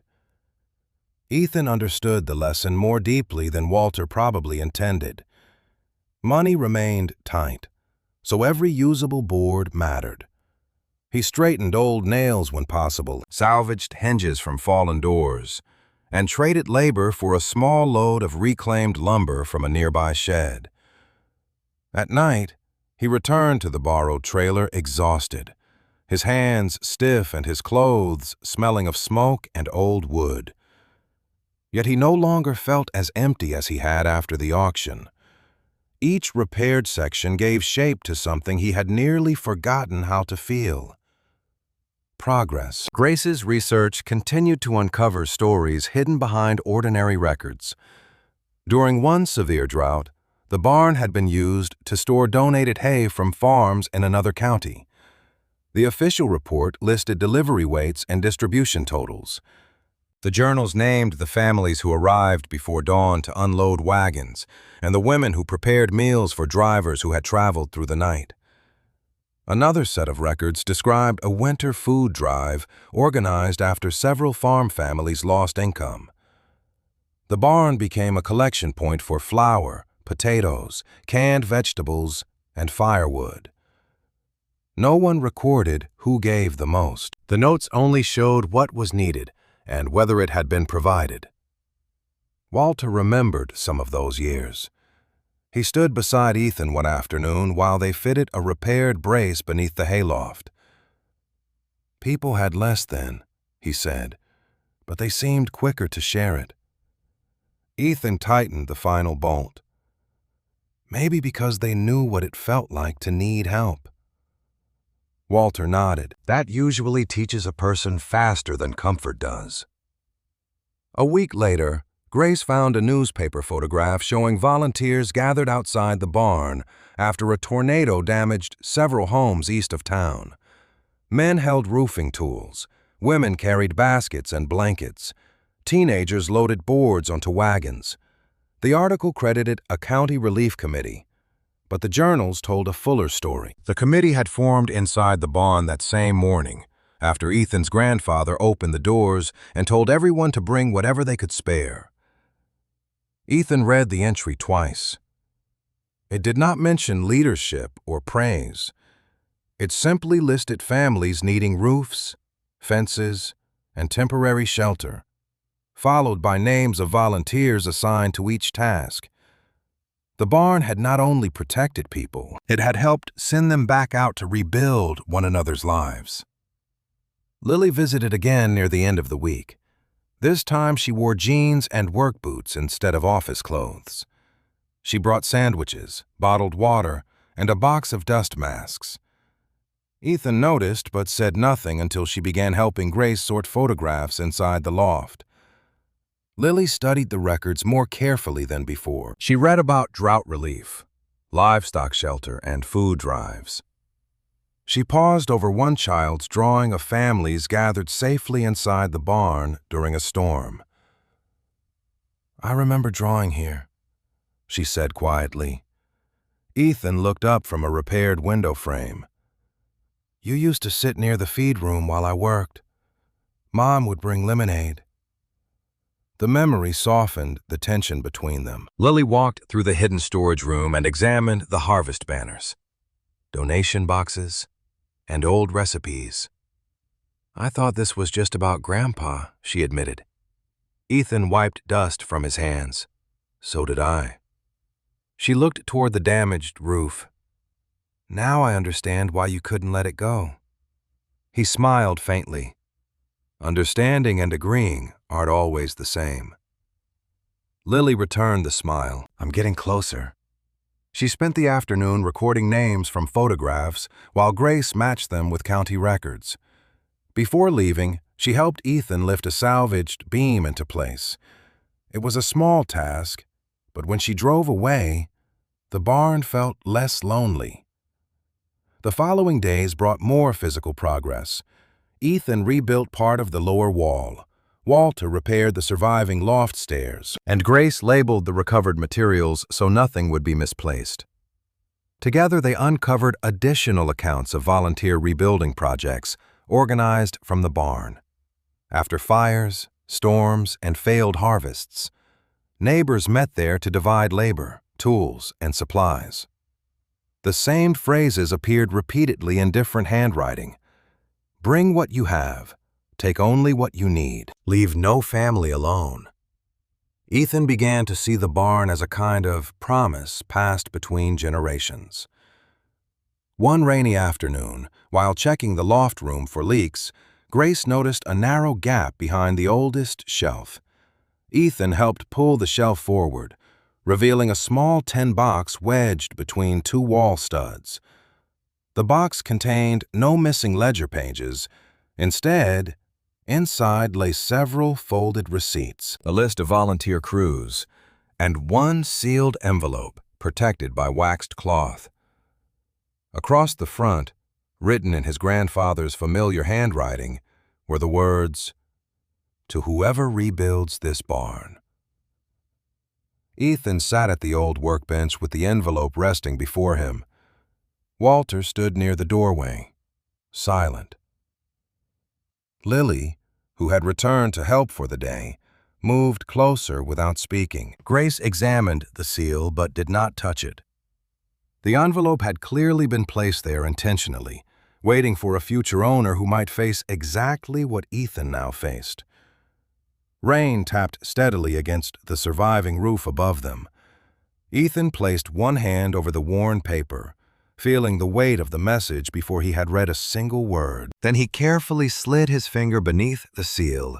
Ethan understood the lesson more deeply than Walter probably intended. Money remained tight, so every usable board mattered. He straightened old nails when possible, salvaged hinges from fallen doors, and traded labor for a small load of reclaimed lumber from a nearby shed. At night, he returned to the borrowed trailer exhausted, his hands stiff and his clothes smelling of smoke and old wood. Yet he no longer felt as empty as he had after the auction. Each repaired section gave shape to something he had nearly forgotten how to feel. Progress. Grace's research continued to uncover stories hidden behind ordinary records. During one severe drought, the barn had been used to store donated hay from farms in another county. The official report listed delivery weights and distribution totals. The journals named the families who arrived before dawn to unload wagons and the women who prepared meals for drivers who had traveled through the night. Another set of records described a winter food drive organized after several farm families lost income. The barn became a collection point for flour, potatoes, canned vegetables, and firewood. No one recorded who gave the most. The notes only showed what was needed and whether it had been provided. Walter remembered some of those years. He stood beside Ethan one afternoon while they fitted a repaired brace beneath the hayloft. People had less then, he said, but they seemed quicker to share it. Ethan tightened the final bolt. Maybe because they knew what it felt like to need help. Walter nodded. That usually teaches a person faster than comfort does. A week later, Grace found a newspaper photograph showing volunteers gathered outside the barn after a tornado damaged several homes east of town. Men held roofing tools, Women carried baskets and blankets. Teenagers loaded boards onto wagons. The article credited a county relief committee, but the journals told a fuller story. The committee had formed inside the barn that same morning, after Ethan's grandfather opened the doors and told everyone to bring whatever they could spare. Ethan read the entry twice. It did not mention leadership or praise. It simply listed families needing roofs, fences, and temporary shelter, followed by names of volunteers assigned to each task. The barn had not only protected people, it had helped send them back out to rebuild one another's lives. Lily visited again near the end of the week. This time she wore jeans and work boots instead of office clothes. She brought sandwiches, bottled water, and a box of dust masks. Ethan noticed but said nothing until she began helping Grace sort photographs inside the loft. Lily studied the records more carefully than before. She read about drought relief, livestock shelter, and food drives. She paused over one child's drawing of families gathered safely inside the barn during a storm. "I remember drawing here," she said quietly. Ethan looked up from a repaired window frame. "You used to sit near the feed room while I worked. Mom would bring lemonade." The memory softened the tension between them. Lily walked through the hidden storage room and examined the harvest banners, donation boxes, and old recipes. "I thought this was just about Grandpa," she admitted. Ethan wiped dust from his hands. "So did I." She looked toward the damaged roof. "Now I understand why you couldn't let it go." He smiled faintly. Understanding and agreeing aren't always the same. Lily returned the smile. "I'm getting closer." She spent the afternoon recording names from photographs while Grace matched them with county records. Before leaving, she helped Ethan lift a salvaged beam into place. It was a small task, but when she drove away, the barn felt less lonely. The following days brought more physical progress. Ethan rebuilt part of the lower wall. Walter repaired the surviving loft stairs, and Grace labeled the recovered materials so nothing would be misplaced. Together, they uncovered additional accounts of volunteer rebuilding projects organized from the barn. After fires, storms, and failed harvests, neighbors met there to divide labor, tools, and supplies. The same phrases appeared repeatedly in different handwriting. Bring what you have. Take only what you need. Leave no family alone. Ethan began to see the barn as a kind of promise passed between generations. One rainy afternoon, while checking the loft room for leaks, Grace noticed a narrow gap behind the oldest shelf. Ethan helped pull the shelf forward, revealing a small tin box wedged between two wall studs. The box contained no missing ledger pages. Instead, inside lay several folded receipts, a list of volunteer crews, and one sealed envelope protected by waxed cloth. Across the front, written in his grandfather's familiar handwriting, were the words, "To whoever rebuilds this barn." Ethan sat at the old workbench with the envelope resting before him. Walter stood near the doorway, silent. Lily, who had returned to help for the day, moved closer without speaking. Grace examined the seal but did not touch it. The envelope had clearly been placed there intentionally, waiting for a future owner who might face exactly what Ethan now faced. Rain tapped steadily against the surviving roof above them. Ethan placed one hand over the worn paper, feeling the weight of the message before he had read a single word. Then he carefully slid his finger beneath the seal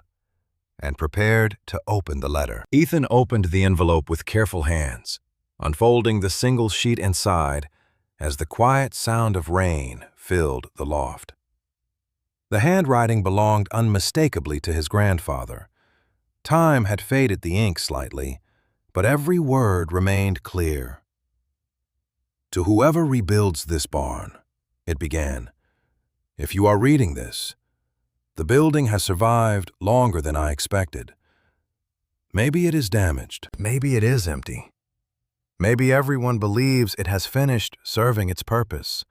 and prepared to open the letter. Ethan opened the envelope with careful hands, unfolding the single sheet inside as the quiet sound of rain filled the loft. The handwriting belonged unmistakably to his grandfather. Time had faded the ink slightly, but every word remained clear. "To whoever rebuilds this barn," it began. "If you are reading this, The building has survived longer than I expected. Maybe it is damaged. Maybe it is empty. Maybe everyone believes it has finished serving its purpose.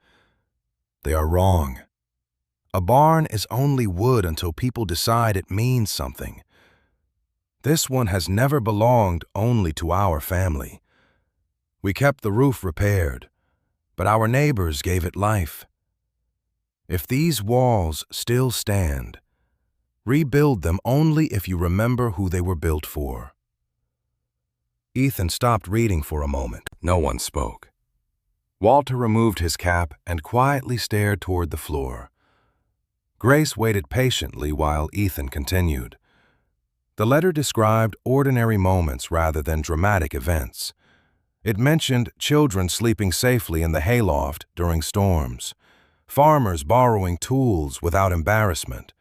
They are wrong. A barn is only wood until people decide it means something. This one has never belonged only to our family. We kept the roof repaired, but our neighbors gave it life. If these walls still stand, rebuild them only if you remember who they were built for. Ethan stopped reading for a moment. No one spoke. Walter removed his cap and quietly stared toward the floor. Grace waited patiently while Ethan continued. The letter described ordinary moments rather than dramatic events. It mentioned children sleeping safely in the hayloft during storms, farmers borrowing tools without embarrassment,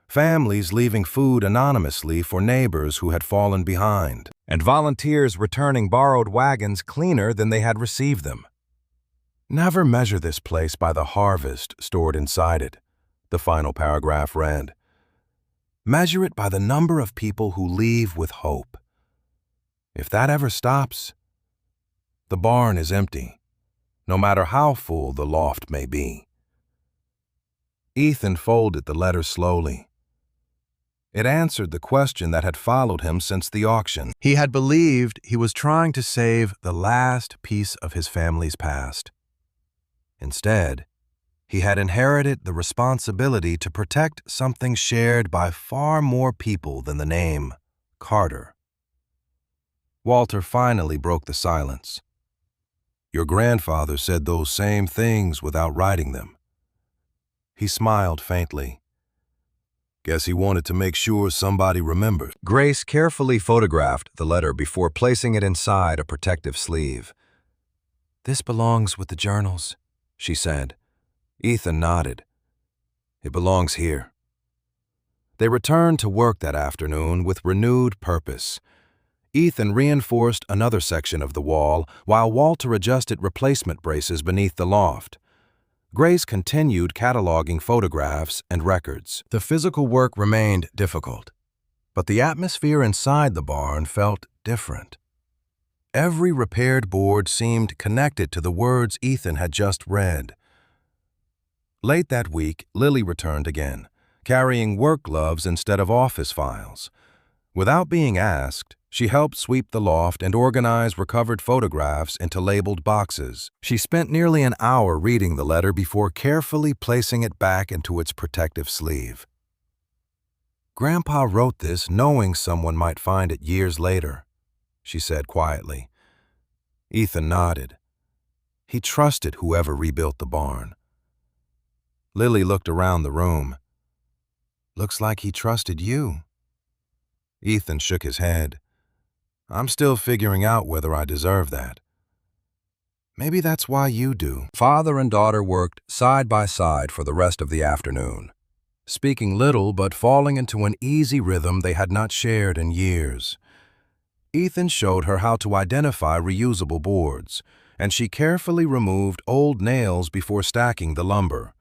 families leaving food anonymously for neighbors who had fallen behind, and volunteers returning borrowed wagons cleaner than they had received them. Never measure this place by the harvest stored inside it, the final paragraph read. Measure it by the number of people who leave with hope. If that ever stops, the barn is empty, no matter how full the loft may be. Ethan folded the letter slowly. It answered the question that had followed him since the auction. He had believed he was trying to save the last piece of his family's past. Instead, he had inherited the responsibility to protect something shared by far more people than the name Carter. Walter finally broke the silence. Your grandfather said those same things without writing them. He smiled faintly. Guess he wanted to make sure somebody remembered. Grace carefully photographed the letter before placing it inside a protective sleeve. This belongs with the journals, she said. Ethan nodded. It belongs here. They returned to work that afternoon with renewed purpose. Ethan reinforced another section of the wall while Walter adjusted replacement braces beneath the loft. Grace continued cataloging photographs and records. The physical work remained difficult, but the atmosphere inside the barn felt different. Every repaired board seemed connected to the words Ethan had just read. Late that week, Lily returned again, carrying work gloves instead of office files. Without being asked, she helped sweep the loft and organize recovered photographs into labeled boxes. She spent nearly an hour reading the letter before carefully placing it back into its protective sleeve. Grandpa wrote this knowing someone might find it years later, she said quietly. Ethan nodded. He trusted whoever rebuilt the barn. Lily looked around the room. Looks like he trusted you. Ethan shook his head. I'm still figuring out whether I deserve that. Maybe that's why you do. Father and daughter worked side by side for the rest of the afternoon, speaking little but falling into an easy rhythm they had not shared in years. Ethan showed her how to identify reusable boards, and she carefully removed old nails before stacking the lumber.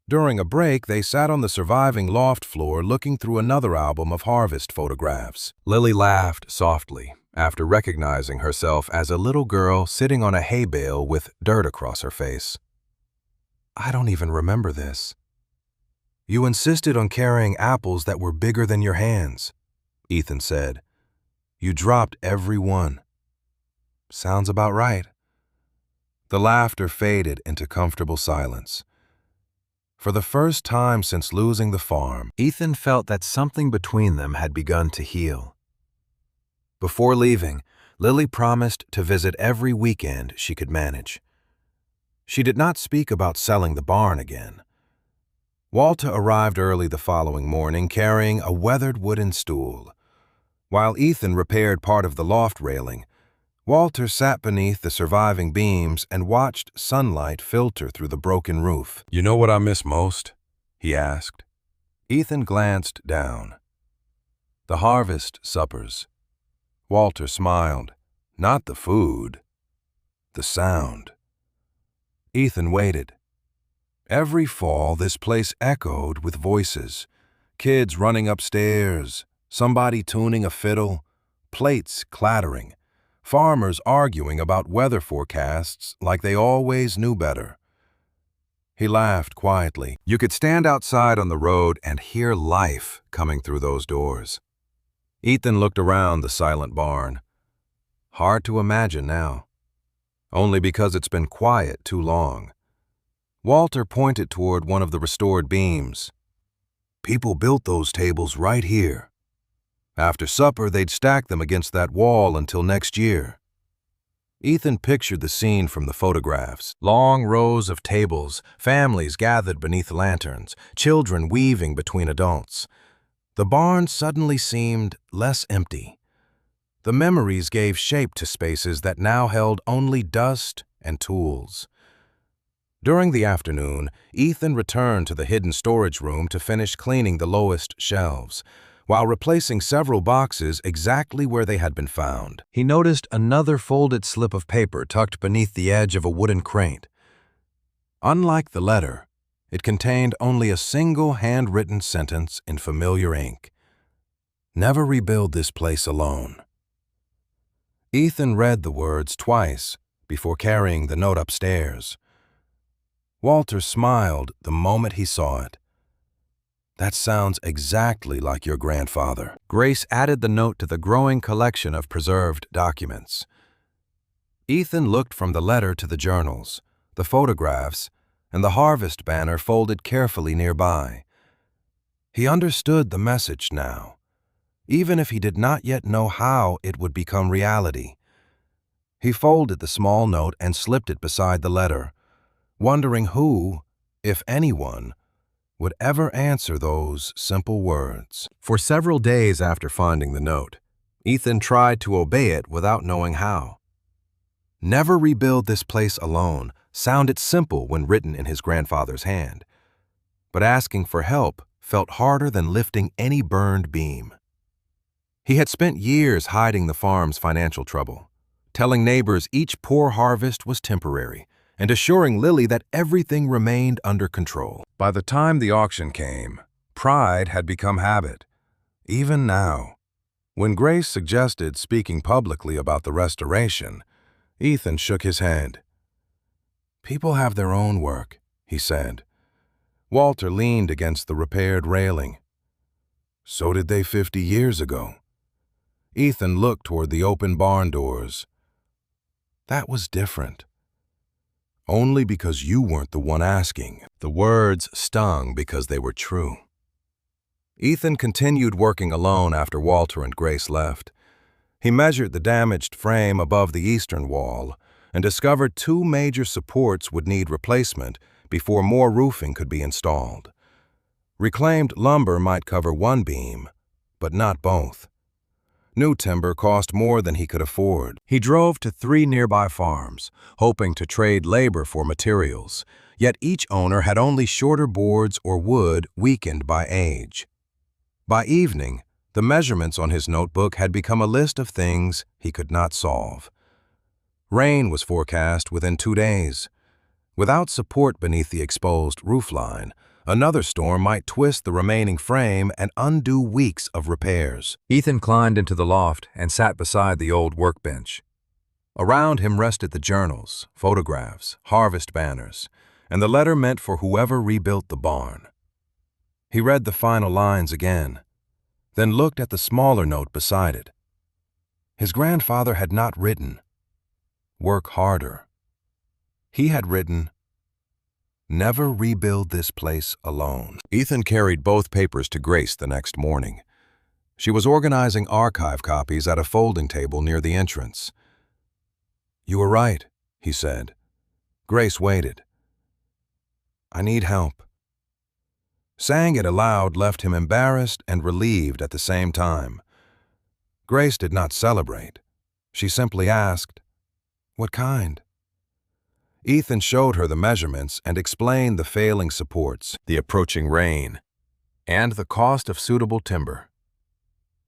During a break, they sat on the surviving loft floor looking through another album of harvest photographs. Lily laughed softly after recognizing herself as a little girl sitting on a hay bale with dirt across her face. I don't even remember this. You insisted on carrying apples that were bigger than your hands, Ethan said. You dropped every one. Sounds about right. The laughter faded into comfortable silence. For the first time since losing the farm, Ethan felt that something between them had begun to heal. Before leaving, Lily promised to visit every weekend she could manage. She did not speak about selling the barn again. Walter arrived early the following morning carrying a weathered wooden stool. While Ethan repaired part of the loft railing, Walter sat beneath the surviving beams and watched sunlight filter through the broken roof. You know what I miss most? He asked. Ethan glanced down. The harvest suppers. Walter smiled. Not the food, the sound. Ethan waited. Every fall, this place echoed with voices. Kids running upstairs, somebody tuning a fiddle, plates clattering, farmers arguing about weather forecasts like they always knew better. He laughed quietly. You could stand outside on the road and hear life coming through those doors. Ethan looked around the silent barn. Hard to imagine now, only because it's been quiet too long. Walter pointed toward one of the restored beams. People built those tables right here. After supper, they'd stack them against that wall until next year. Ethan pictured the scene from the photographs. Long rows of tables, families gathered beneath lanterns, children weaving between adults. The barn suddenly seemed less empty. The memories gave shape to spaces that now held only dust and tools. During the afternoon, Ethan returned to the hidden storage room to finish cleaning the lowest shelves, while replacing several boxes exactly where they had been found. He noticed another folded slip of paper tucked beneath the edge of a wooden crate. Unlike the letter, it contained only a single handwritten sentence in familiar ink. Never rebuild this place alone. Ethan read the words twice before carrying the note upstairs. Walter smiled the moment he saw it. That sounds exactly like your grandfather. Grace added the note to the growing collection of preserved documents. Ethan looked from the letter to the journals, the photographs, and the harvest banner folded carefully nearby. He understood the message now, even if he did not yet know how it would become reality. He folded the small note and slipped it beside the letter, wondering who, if anyone, would ever answer those simple words. For several days after finding the note, Ethan tried to obey it without knowing how. Never rebuild this place alone sounded simple when written in his grandfather's hand, but asking for help felt harder than lifting any burned beam. He had spent years hiding the farm's financial trouble, telling neighbors each poor harvest was temporary, and assuring Lily that everything remained under control. By the time the auction came, pride had become habit. Even now, when Grace suggested speaking publicly about the restoration, Ethan shook his head. People have their own work, he said. Walter leaned against the repaired railing. So did they 50 years ago. Ethan looked toward the open barn doors. That was different. Only because you weren't the one asking. The words stung because they were true. Ethan continued working alone after Walter and Grace left. He measured the damaged frame above the eastern wall and discovered 2 major supports would need replacement before more roofing could be installed. Reclaimed lumber might cover one beam, but not both. New timber cost more than he could afford. He drove to 3 nearby farms, hoping to trade labor for materials, yet each owner had only shorter boards or wood weakened by age. By evening, the measurements on his notebook had become a list of things he could not solve. Rain was forecast within 2 days. Without support beneath the exposed roofline, another storm might twist the remaining frame and undo weeks of repairs. Ethan climbed into the loft and sat beside the old workbench. Around him rested the journals, photographs, harvest banners, and the letter meant for whoever rebuilt the barn. He read the final lines again, then looked at the smaller note beside it. His grandfather had not written, "Work harder." He had written, "Never rebuild this place alone." Ethan carried both papers to Grace the next morning. She was organizing archive copies at a folding table near the entrance. "You were right," he said. Grace waited. "I need help." Saying it aloud left him embarrassed and relieved at the same time. Grace did not celebrate. She simply asked, "What kind?" Ethan showed her the measurements and explained the failing supports, the approaching rain, and the cost of suitable timber.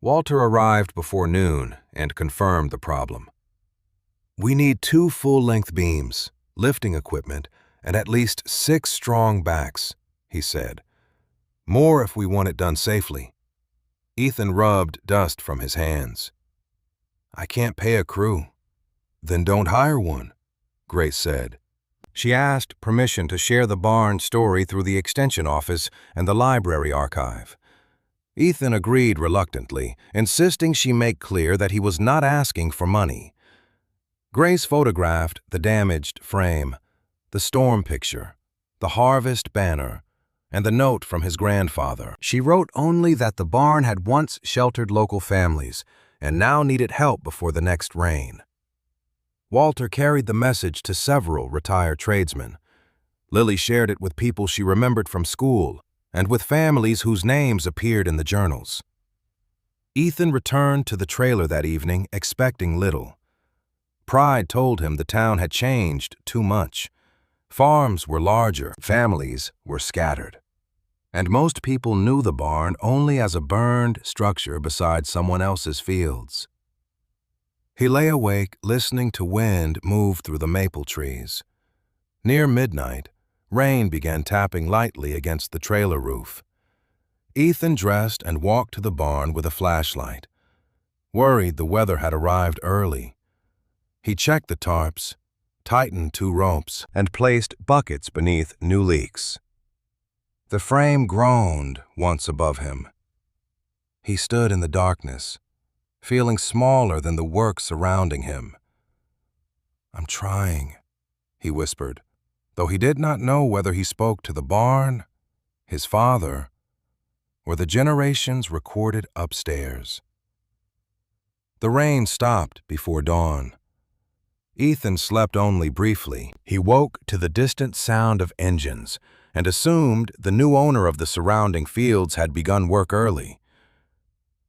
Walter arrived before noon and confirmed the problem. "We need 2 full-length beams, lifting equipment, and at least 6 strong backs," he said. More if we want it done safely. Ethan rubbed dust from his hands. I can't pay a crew. Then don't hire one, Grace said. She asked permission to share the barn story through the extension office and the library archive. Ethan agreed reluctantly, insisting she make clear that he was not asking for money. Grace photographed the damaged frame, the storm picture, the harvest banner, and the note from his grandfather. She wrote only that the barn had once sheltered local families and now needed help before the next rain. Walter carried the message to several retired tradesmen. Lily shared it with people she remembered from school and with families whose names appeared in the journals. Ethan returned to the trailer that evening expecting little. Pride told him the town had changed too much. Farms were larger, families were scattered. And most people knew the barn only as a burned structure beside someone else's fields. He lay awake listening to wind move through the maple trees. Near midnight, rain began tapping lightly against the trailer roof. Ethan dressed and walked to the barn with a flashlight. Worried the weather had arrived early, he checked the tarps, tightened 2 ropes, and placed buckets beneath new leaks. The frame groaned once above him. He stood in the darkness, feeling smaller than the work surrounding him. I'm trying, he whispered, though he did not know whether he spoke to the barn, his father, or the generations recorded upstairs. The rain stopped before dawn. Ethan slept only briefly. He woke to the distant sound of engines and assumed the new owner of the surrounding fields had begun work early.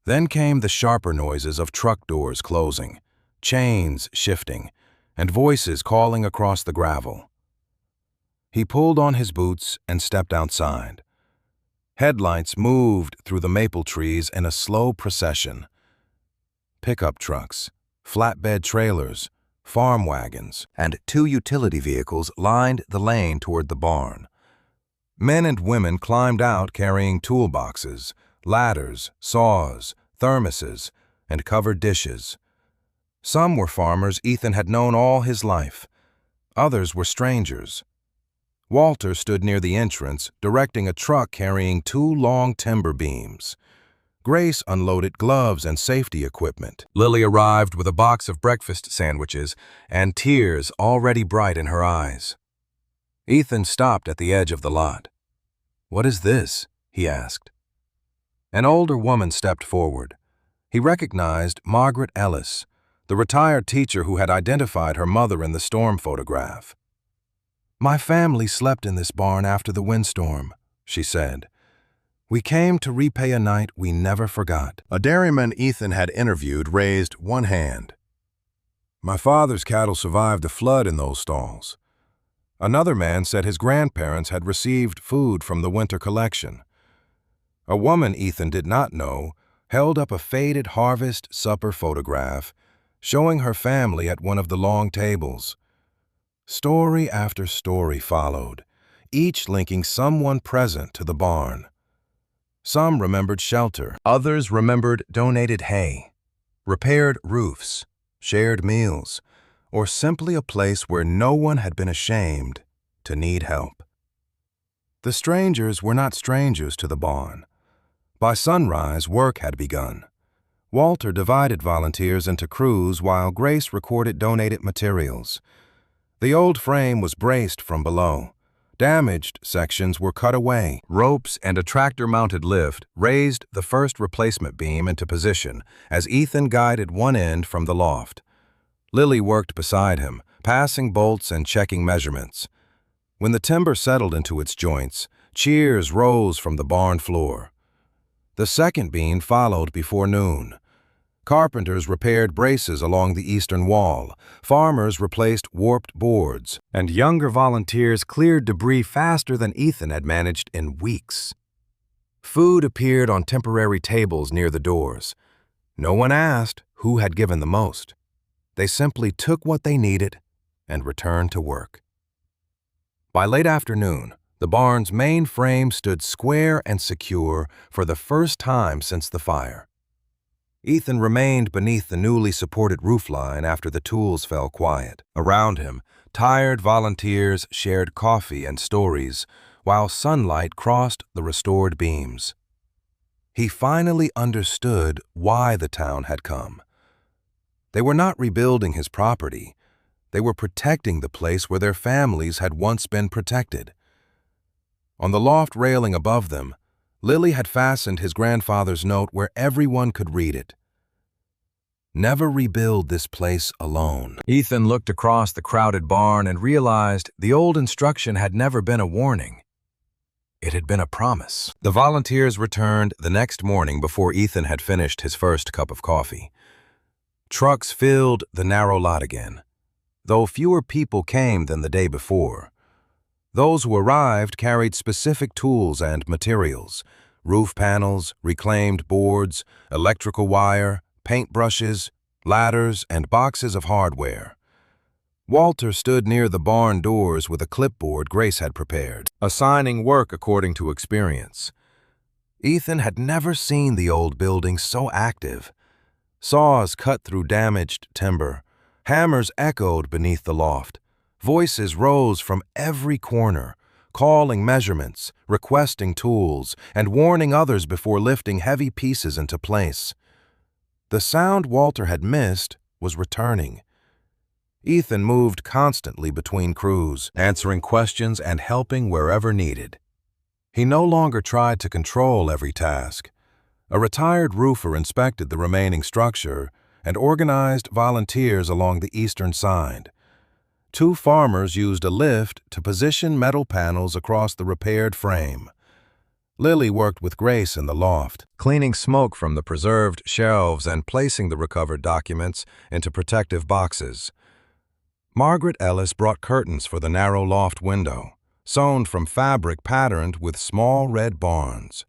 Then came the sharper noises of truck doors closing, chains shifting, and voices calling across the gravel. He pulled on his boots and stepped outside. Headlights moved through the maple trees in a slow procession. Pickup trucks, flatbed trailers, farm wagons, and 2 utility vehicles lined the lane toward the barn. Men and women climbed out carrying toolboxes, ladders, saws, thermoses, and covered dishes. Some were farmers Ethan had known all his life. Others were strangers. Walter stood near the entrance, directing a truck carrying 2 long timber beams. Grace unloaded gloves and safety equipment. Lily arrived with a box of breakfast sandwiches and tears already bright in her eyes. Ethan stopped at the edge of the lot. What is this? He asked. An older woman stepped forward. He recognized Margaret Ellis, the retired teacher who had identified her mother in the storm photograph. My family slept in this barn after the windstorm, she said. We came to repay a night we never forgot. A dairyman Ethan had interviewed raised one hand. My father's cattle survived the flood in those stalls. Another man said his grandparents had received food from the winter collection. A woman Ethan did not know held up a faded harvest supper photograph showing her family at one of the long tables. Story after story followed, each linking someone present to the barn. Some remembered shelter. Others remembered donated hay, repaired roofs, shared meals, or simply a place where no one had been ashamed to need help. The strangers were not strangers to the barn. By sunrise, work had begun. Walter divided volunteers into crews while Grace recorded donated materials. The old frame was braced from below. Damaged sections were cut away. Ropes and a tractor-mounted lift raised the first replacement beam into position as Ethan guided one end from the loft. Lily worked beside him, passing bolts and checking measurements. When the timber settled into its joints, cheers rose from the barn floor. The second beam followed before noon. Carpenters repaired braces along the eastern wall, farmers replaced warped boards, and younger volunteers cleared debris faster than Ethan had managed in weeks. Food appeared on temporary tables near the doors. No one asked who had given the most. They simply took what they needed and returned to work. By late afternoon, The barn's main frame stood square and secure for the first time since the fire. Ethan remained beneath the newly supported roofline after the tools fell quiet. Around him, tired volunteers shared coffee and stories, while sunlight crossed the restored beams. He finally understood why the town had come. They were not rebuilding his property. They were protecting the place where their families had once been protected. On the loft railing above them, Lily had fastened his grandfather's note where everyone could read it. Never rebuild this place alone. Ethan looked across the crowded barn and realized the old instruction had never been a warning. It had been a promise. The volunteers returned the next morning before Ethan had finished his first cup of coffee. Trucks filled the narrow lot again, though fewer people came than the day before. Those who arrived carried specific tools and materials: roof panels, reclaimed boards, electrical wire, paintbrushes, ladders, and boxes of hardware. Walter stood near the barn doors with a clipboard Grace had prepared, assigning work according to experience. Ethan had never seen the old building so active. Saws cut through damaged timber. Hammers echoed beneath the loft. Voices rose from every corner, calling measurements, requesting tools, and warning others before lifting heavy pieces into place. The sound Walter had missed was returning. Ethan moved constantly between crews, answering questions and helping wherever needed. He no longer tried to control every task. A retired roofer inspected the remaining structure and organized volunteers along the eastern side. 2 farmers used a lift to position metal panels across the repaired frame. Lily worked with Grace in the loft, cleaning smoke from the preserved shelves and placing the recovered documents into protective boxes. Margaret Ellis brought curtains for the narrow loft window, sewn from fabric patterned with small red barns.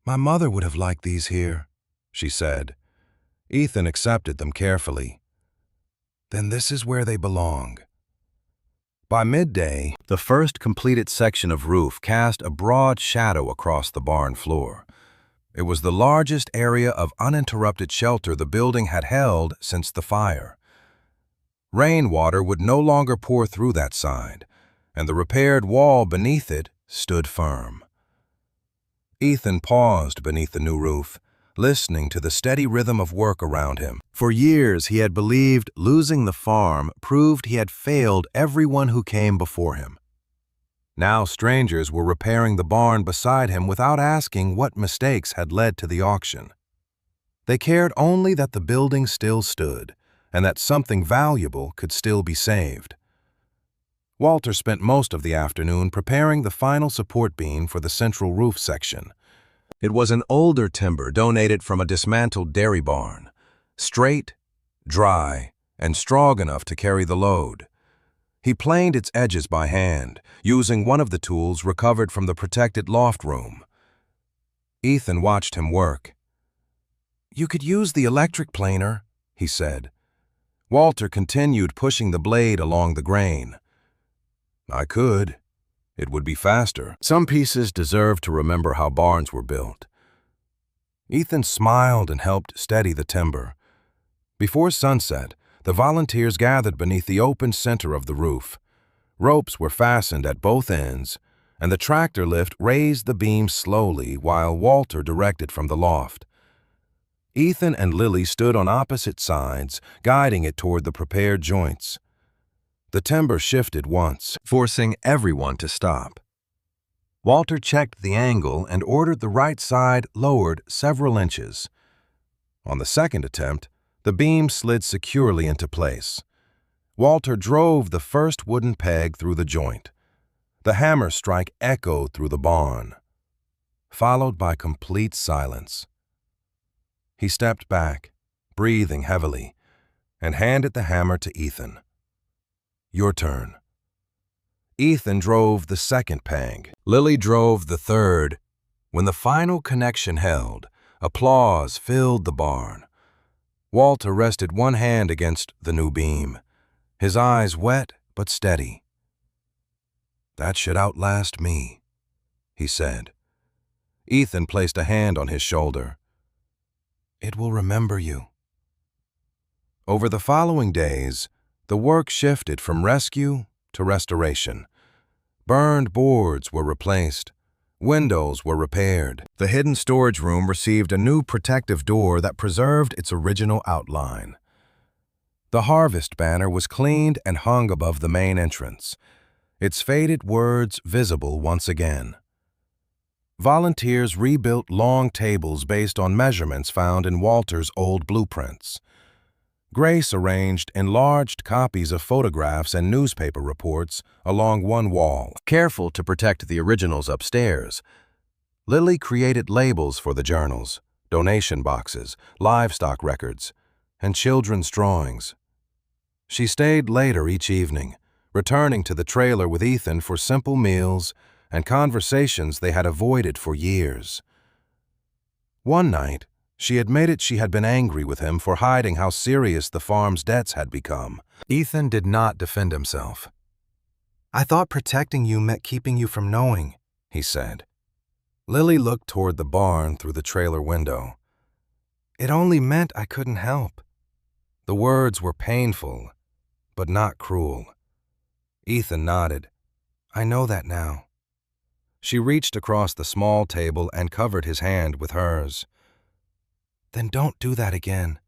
"My mother would have liked these here," she said. Ethan accepted them carefully. "Then this is where they belong." By midday, the first completed section of roof cast a broad shadow across the barn floor. It was the largest area of uninterrupted shelter the building had held since the fire. Rainwater would no longer pour through that side, and the repaired wall beneath it stood firm. Ethan paused beneath the new roof, listening to the steady rhythm of work around him. For years, he had believed losing the farm proved he had failed everyone who came before him. Now strangers were repairing the barn beside him without asking what mistakes had led to the auction. They cared only that the building still stood and that something valuable could still be saved. Walter spent most of the afternoon preparing the final support beam for the central roof section. It was an older timber donated from a dismantled dairy barn, straight, dry, and strong enough to carry the load. He planed its edges by hand, using one of the tools recovered from the protected loft room. Ethan watched him work. "You could use the electric planer," he said. Walter continued pushing the blade along the grain. "I could. It would be faster. Some pieces deserve to remember how barns were built." Ethan smiled and helped steady the timber. Before sunset, the volunteers gathered beneath the open center of the roof. Ropes were fastened at both ends, and the tractor lift raised the beam slowly while Walter directed from the loft. Ethan and Lily stood on opposite sides, guiding it toward the prepared joints. The timber shifted once, forcing everyone to stop. Walter checked the angle and ordered the right side lowered several inches. On the second attempt, the beam slid securely into place. Walter drove the first wooden peg through the joint. The hammer strike echoed through the barn, followed by complete silence. He stepped back, breathing heavily, and handed the hammer to Ethan. "Your turn." Ethan drove the second peg. Lily drove the third. When the final connection held, applause filled the barn. Walter rested one hand against the new beam, his eyes wet but steady. "That should outlast me," he said. Ethan placed a hand on his shoulder. "It will remember you." Over the following days, the work shifted from rescue to restoration. Burned boards were replaced. Windows were repaired. The hidden storage room received a new protective door that preserved its original outline. The harvest banner was cleaned and hung above the main entrance, its faded words visible once again. Volunteers rebuilt long tables based on measurements found in Walter's old blueprints. Grace arranged enlarged copies of photographs and newspaper reports along one wall, careful to protect the originals upstairs. Lily created labels for the journals, donation boxes, livestock records, and children's drawings. She stayed later each evening, returning to the trailer with Ethan for simple meals and conversations they had avoided for years. One night, she admitted she had been angry with him for hiding how serious the farm's debts had become. Ethan did not defend himself. "I thought protecting you meant keeping you from knowing," he said. Lily looked toward the barn through the trailer window. "It only meant I couldn't help." The words were painful, but not cruel. Ethan nodded. "I know that now." She reached across the small table and covered his hand with hers. "Then don't do that again."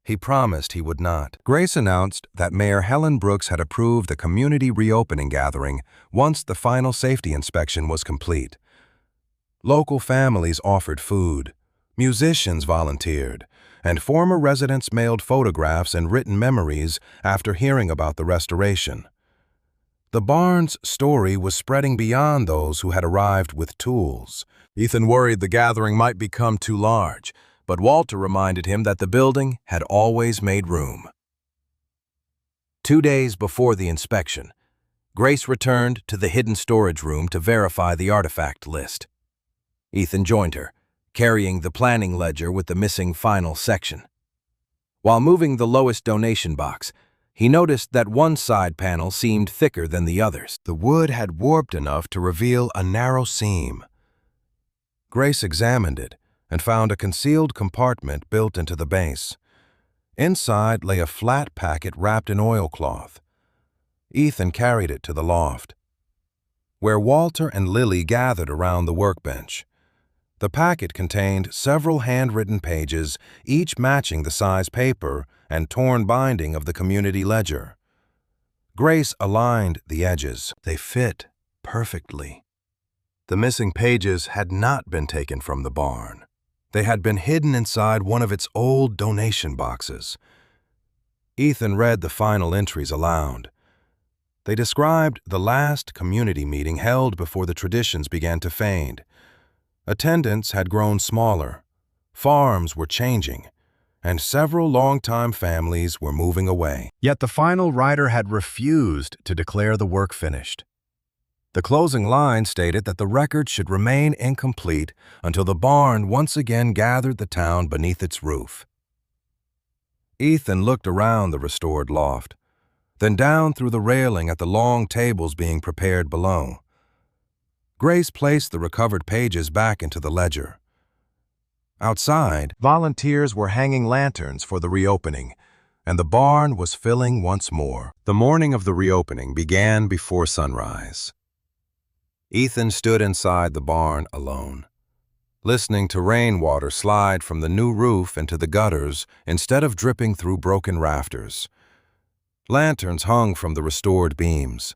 He promised he would not. Grace announced that Mayor Helen Brooks had approved the community reopening gathering once the final safety inspection was complete. Local families offered food, musicians volunteered, and former residents mailed photographs and written memories after hearing about the restoration. The barn's story was spreading beyond those who had arrived with tools. Ethan worried the gathering might become too large, but Walter reminded him that the building had always made room. 2 days before the inspection, Grace returned to the hidden storage room to verify the artifact list. Ethan joined her, carrying the planning ledger with the missing final section. While moving the lowest donation box, he noticed that one side panel seemed thicker than the others. The wood had warped enough to reveal a narrow seam. Grace examined it and found a concealed compartment built into the base. Inside lay a flat packet wrapped in oilcloth. Ethan carried it to the loft, where Walter and Lily gathered around the workbench. The packet contained several handwritten pages, each matching the size paper and torn binding of the community ledger. Grace aligned the edges. They fit perfectly. The missing pages had not been taken from the barn. They had been hidden inside one of its old donation boxes. Ethan read the final entries aloud. They described the last community meeting held before the traditions began to fade. Attendance had grown smaller, farms were changing, and several longtime families were moving away. Yet the final writer had refused to declare the work finished. The closing line stated that the record should remain incomplete until the barn once again gathered the town beneath its roof. Ethan looked around the restored loft, then down through the railing at the long tables being prepared below. Grace placed the recovered pages back into the ledger. Outside, volunteers were hanging lanterns for the reopening, and the barn was filling once more. The morning of the reopening began before sunrise. Ethan stood inside the barn alone, listening to rainwater slide from the new roof into the gutters instead of dripping through broken rafters. Lanterns hung from the restored beams.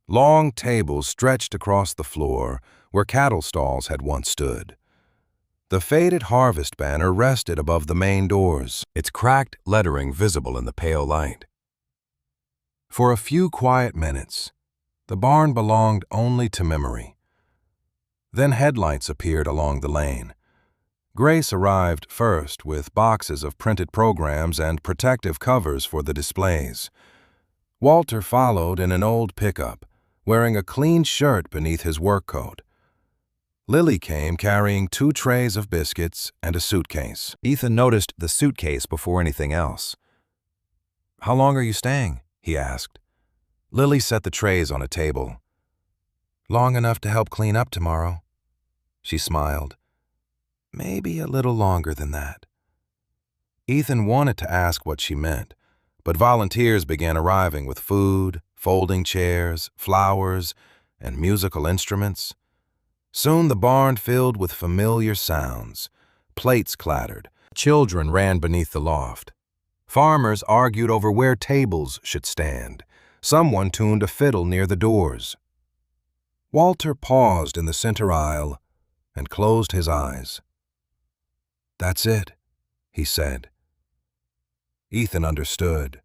Long tables stretched across the floor where cattle stalls had once stood. The faded harvest banner rested above the main doors, its cracked lettering visible in the pale light. For a few quiet minutes, the barn belonged only to memory. Then headlights appeared along the lane. Grace arrived first with boxes of printed programs and protective covers for the displays. Walter followed in an old pickup, wearing a clean shirt beneath his work coat. Lily came carrying 2 trays of biscuits and a suitcase. Ethan noticed the suitcase before anything else. "How long are you staying?" he asked. Lily set the trays on a table. Long enough to help clean up tomorrow. She smiled. Maybe a little longer than that. Ethan wanted to ask what she meant, but volunteers began arriving with food, folding chairs, flowers, and musical instruments. Soon the barn filled with familiar sounds. Plates clattered. Children ran beneath the loft. Farmers argued over where tables should stand. Someone tuned a fiddle near the doors. Walter paused in the center aisle and closed his eyes. "That's it," he said. Ethan understood.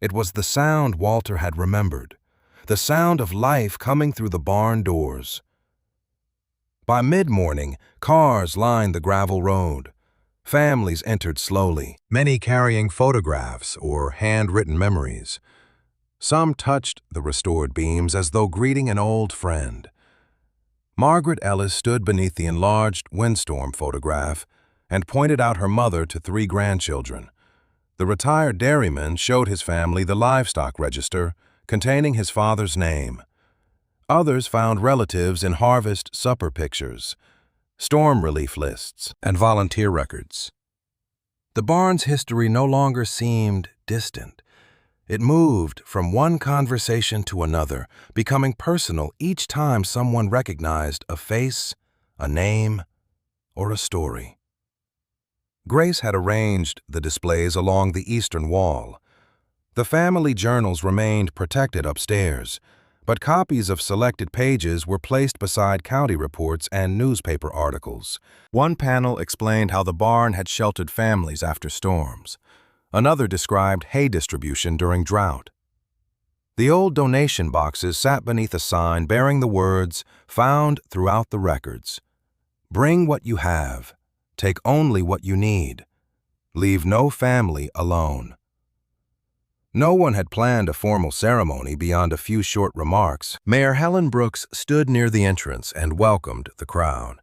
It was the sound Walter had remembered, the sound of life coming through the barn doors. By mid-morning, cars lined the gravel road. Families entered slowly, many carrying photographs or handwritten memories. Some touched the restored beams as though greeting an old friend. Margaret Ellis stood beneath the enlarged windstorm photograph and pointed out her mother to 3 grandchildren. The retired dairyman showed his family the livestock register containing his father's name. Others found relatives in harvest supper pictures, storm relief lists, and volunteer records. The barn's history no longer seemed distant. It moved from one conversation to another, becoming personal each time someone recognized a face, a name, or a story. Grace had arranged the displays along the eastern wall. The family journals remained protected upstairs, but copies of selected pages were placed beside county reports and newspaper articles. One panel explained how the barn had sheltered families after storms. Another described hay distribution during drought. The old donation boxes sat beneath a sign bearing the words found throughout the records. "Bring what you have. Take only what you need. Leave no family alone." No one had planned a formal ceremony beyond a few short remarks. Mayor Helen Brooks stood near the entrance and welcomed the crowd.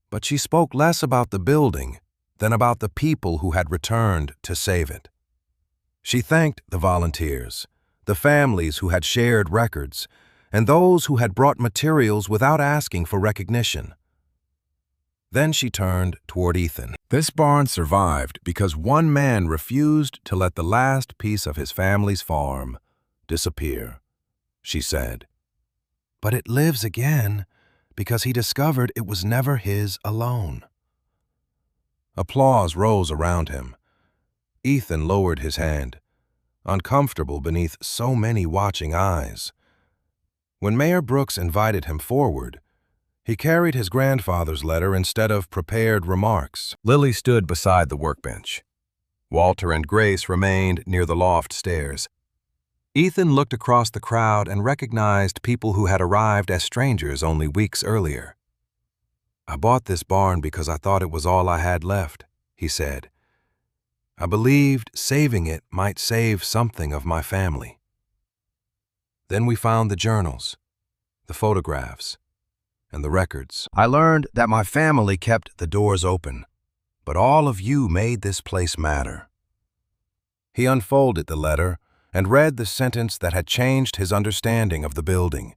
But she spoke less about the building than about the people who had returned to save it. She thanked the volunteers, the families who had shared records, and those who had brought materials without asking for recognition. Then she turned toward Ethan. "This barn survived because one man refused to let the last piece of his family's farm disappear," she said. "But it lives again because he discovered it was never his alone." Applause rose around him. Ethan lowered his hand, uncomfortable beneath so many watching eyes. When Mayor Brooks invited him forward, he carried his grandfather's letter instead of prepared remarks. Lily stood beside the workbench. Walter and Grace remained near the loft stairs. Ethan looked across the crowd and recognized people who had arrived as strangers only weeks earlier. "I bought this barn because I thought it was all I had left," he said. "I believed saving it might save something of my family." Then we found the journals, the photographs, and the records. "I learned that my family kept the doors open, but all of you made this place matter." He unfolded the letter and read the sentence that had changed his understanding of the building.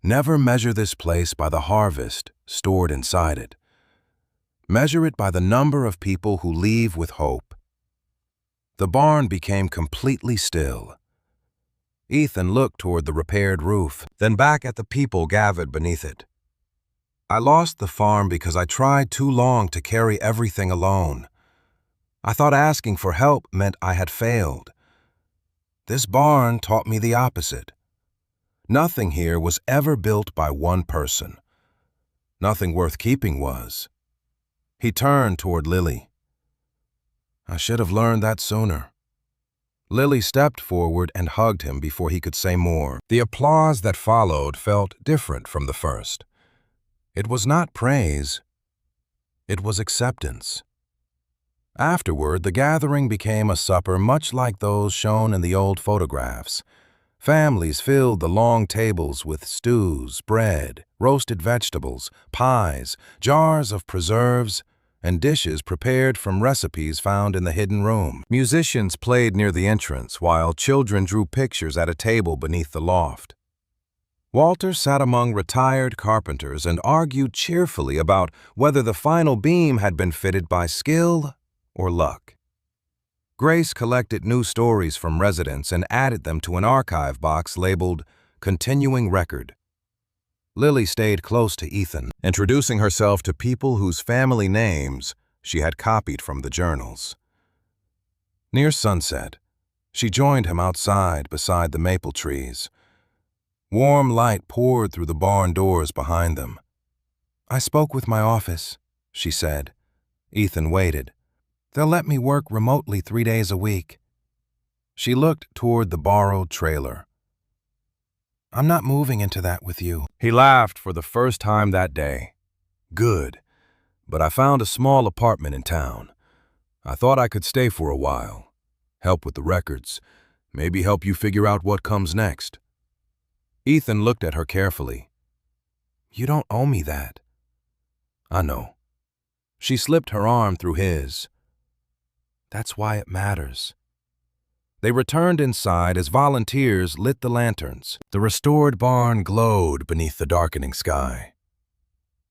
"Never measure this place by the harvest stored inside it. Measure it by the number of people who leave with hope." The barn became completely still. Ethan looked toward the repaired roof, then back at the people gathered beneath it. "I lost the farm because I tried too long to carry everything alone. I thought asking for help meant I had failed. This barn taught me the opposite. Nothing here was ever built by one person. Nothing worth keeping was." He turned toward Lily. "I should have learned that sooner." Lily stepped forward and hugged him before he could say more. The applause that followed felt different from the first. It was not praise. It was acceptance. Afterward, the gathering became a supper much like those shown in the old photographs. Families filled the long tables with stews, bread, roasted vegetables, pies, jars of preserves, and dishes prepared from recipes found in the hidden room. Musicians played near the entrance while children drew pictures at a table beneath the loft. Walter sat among retired carpenters and argued cheerfully about whether the final beam had been fitted by skill or luck. Grace collected new stories from residents and added them to an archive box labeled Continuing Record. Lily stayed close to Ethan, introducing herself to people whose family names she had copied from the journals. Near sunset, she joined him outside beside the maple trees. Warm light poured through the barn doors behind them. "I spoke with my office," she said. Ethan waited. "They'll let me work remotely 3 days a week." She looked toward the borrowed trailer. "I'm not moving into that with you." He laughed for the first time that day. "Good, but I found a small apartment in town. I thought I could stay for a while, help with the records, maybe help you figure out what comes next." Ethan looked at her carefully. "You don't owe me that." "I know." She slipped her arm through his. "That's why it matters." They returned inside as volunteers lit the lanterns. The restored barn glowed beneath the darkening sky.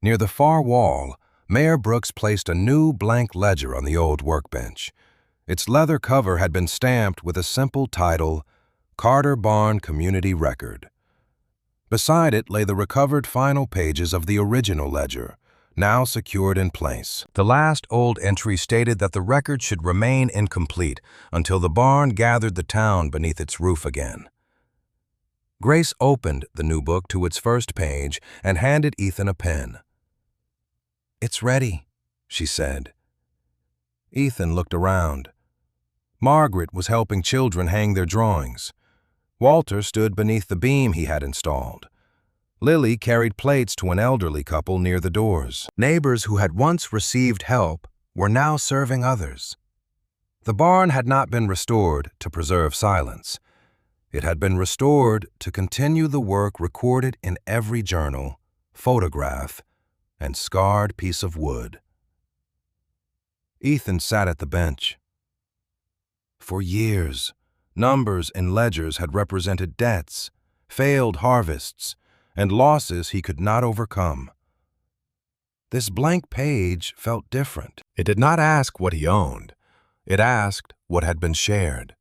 Near the far wall, Mayor Brooks placed a new blank ledger on the old workbench. Its leather cover had been stamped with a simple title, Carter Barn Community Record. Beside it lay the recovered final pages of the original ledger, now secured in place. The last old entry stated that the record should remain incomplete until the barn gathered the town beneath its roof again. Grace opened the new book to its first page and handed Ethan a pen. "It's ready," she said. Ethan looked around. Margaret was helping children hang their drawings. Walter stood beneath the beam he had installed. Lily carried plates to an elderly couple near the doors. Neighbors who had once received help were now serving others. The barn had not been restored to preserve silence. It had been restored to continue the work recorded in every journal, photograph, and scarred piece of wood. Ethan sat at the bench. For years, numbers in ledgers had represented debts, failed harvests, and losses he could not overcome. This blank page felt different. It did not ask what he owned. It asked what had been shared.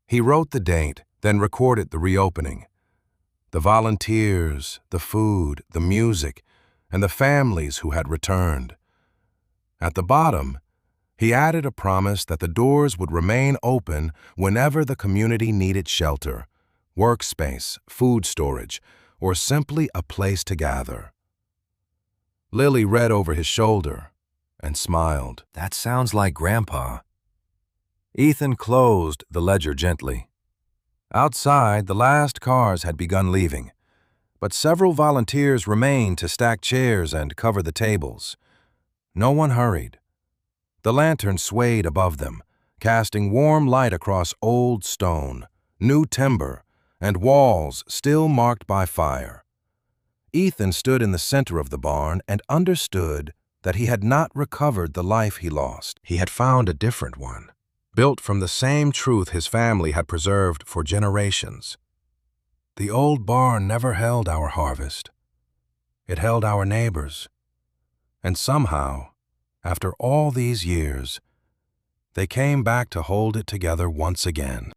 He wrote the date, then recorded the reopening. The volunteers, the food, the music, and the families who had returned. At the bottom, he added a promise that the doors would remain open whenever the community needed shelter, workspace, food storage, or simply a place to gather. Lily read over his shoulder and smiled. "That sounds like Grandpa." Ethan closed the ledger gently. Outside, the last cars had begun leaving, but several volunteers remained to stack chairs and cover the tables. No one hurried. The lantern swayed above them, casting warm light across old stone, new timber, and walls still marked by fire. Ethan stood in the center of the barn and understood that he had not recovered the life he lost. He had found a different one, built from the same truth his family had preserved for generations. The old barn never held our harvest. It held our neighbors. And somehow, after all these years, they came back to hold it together once again.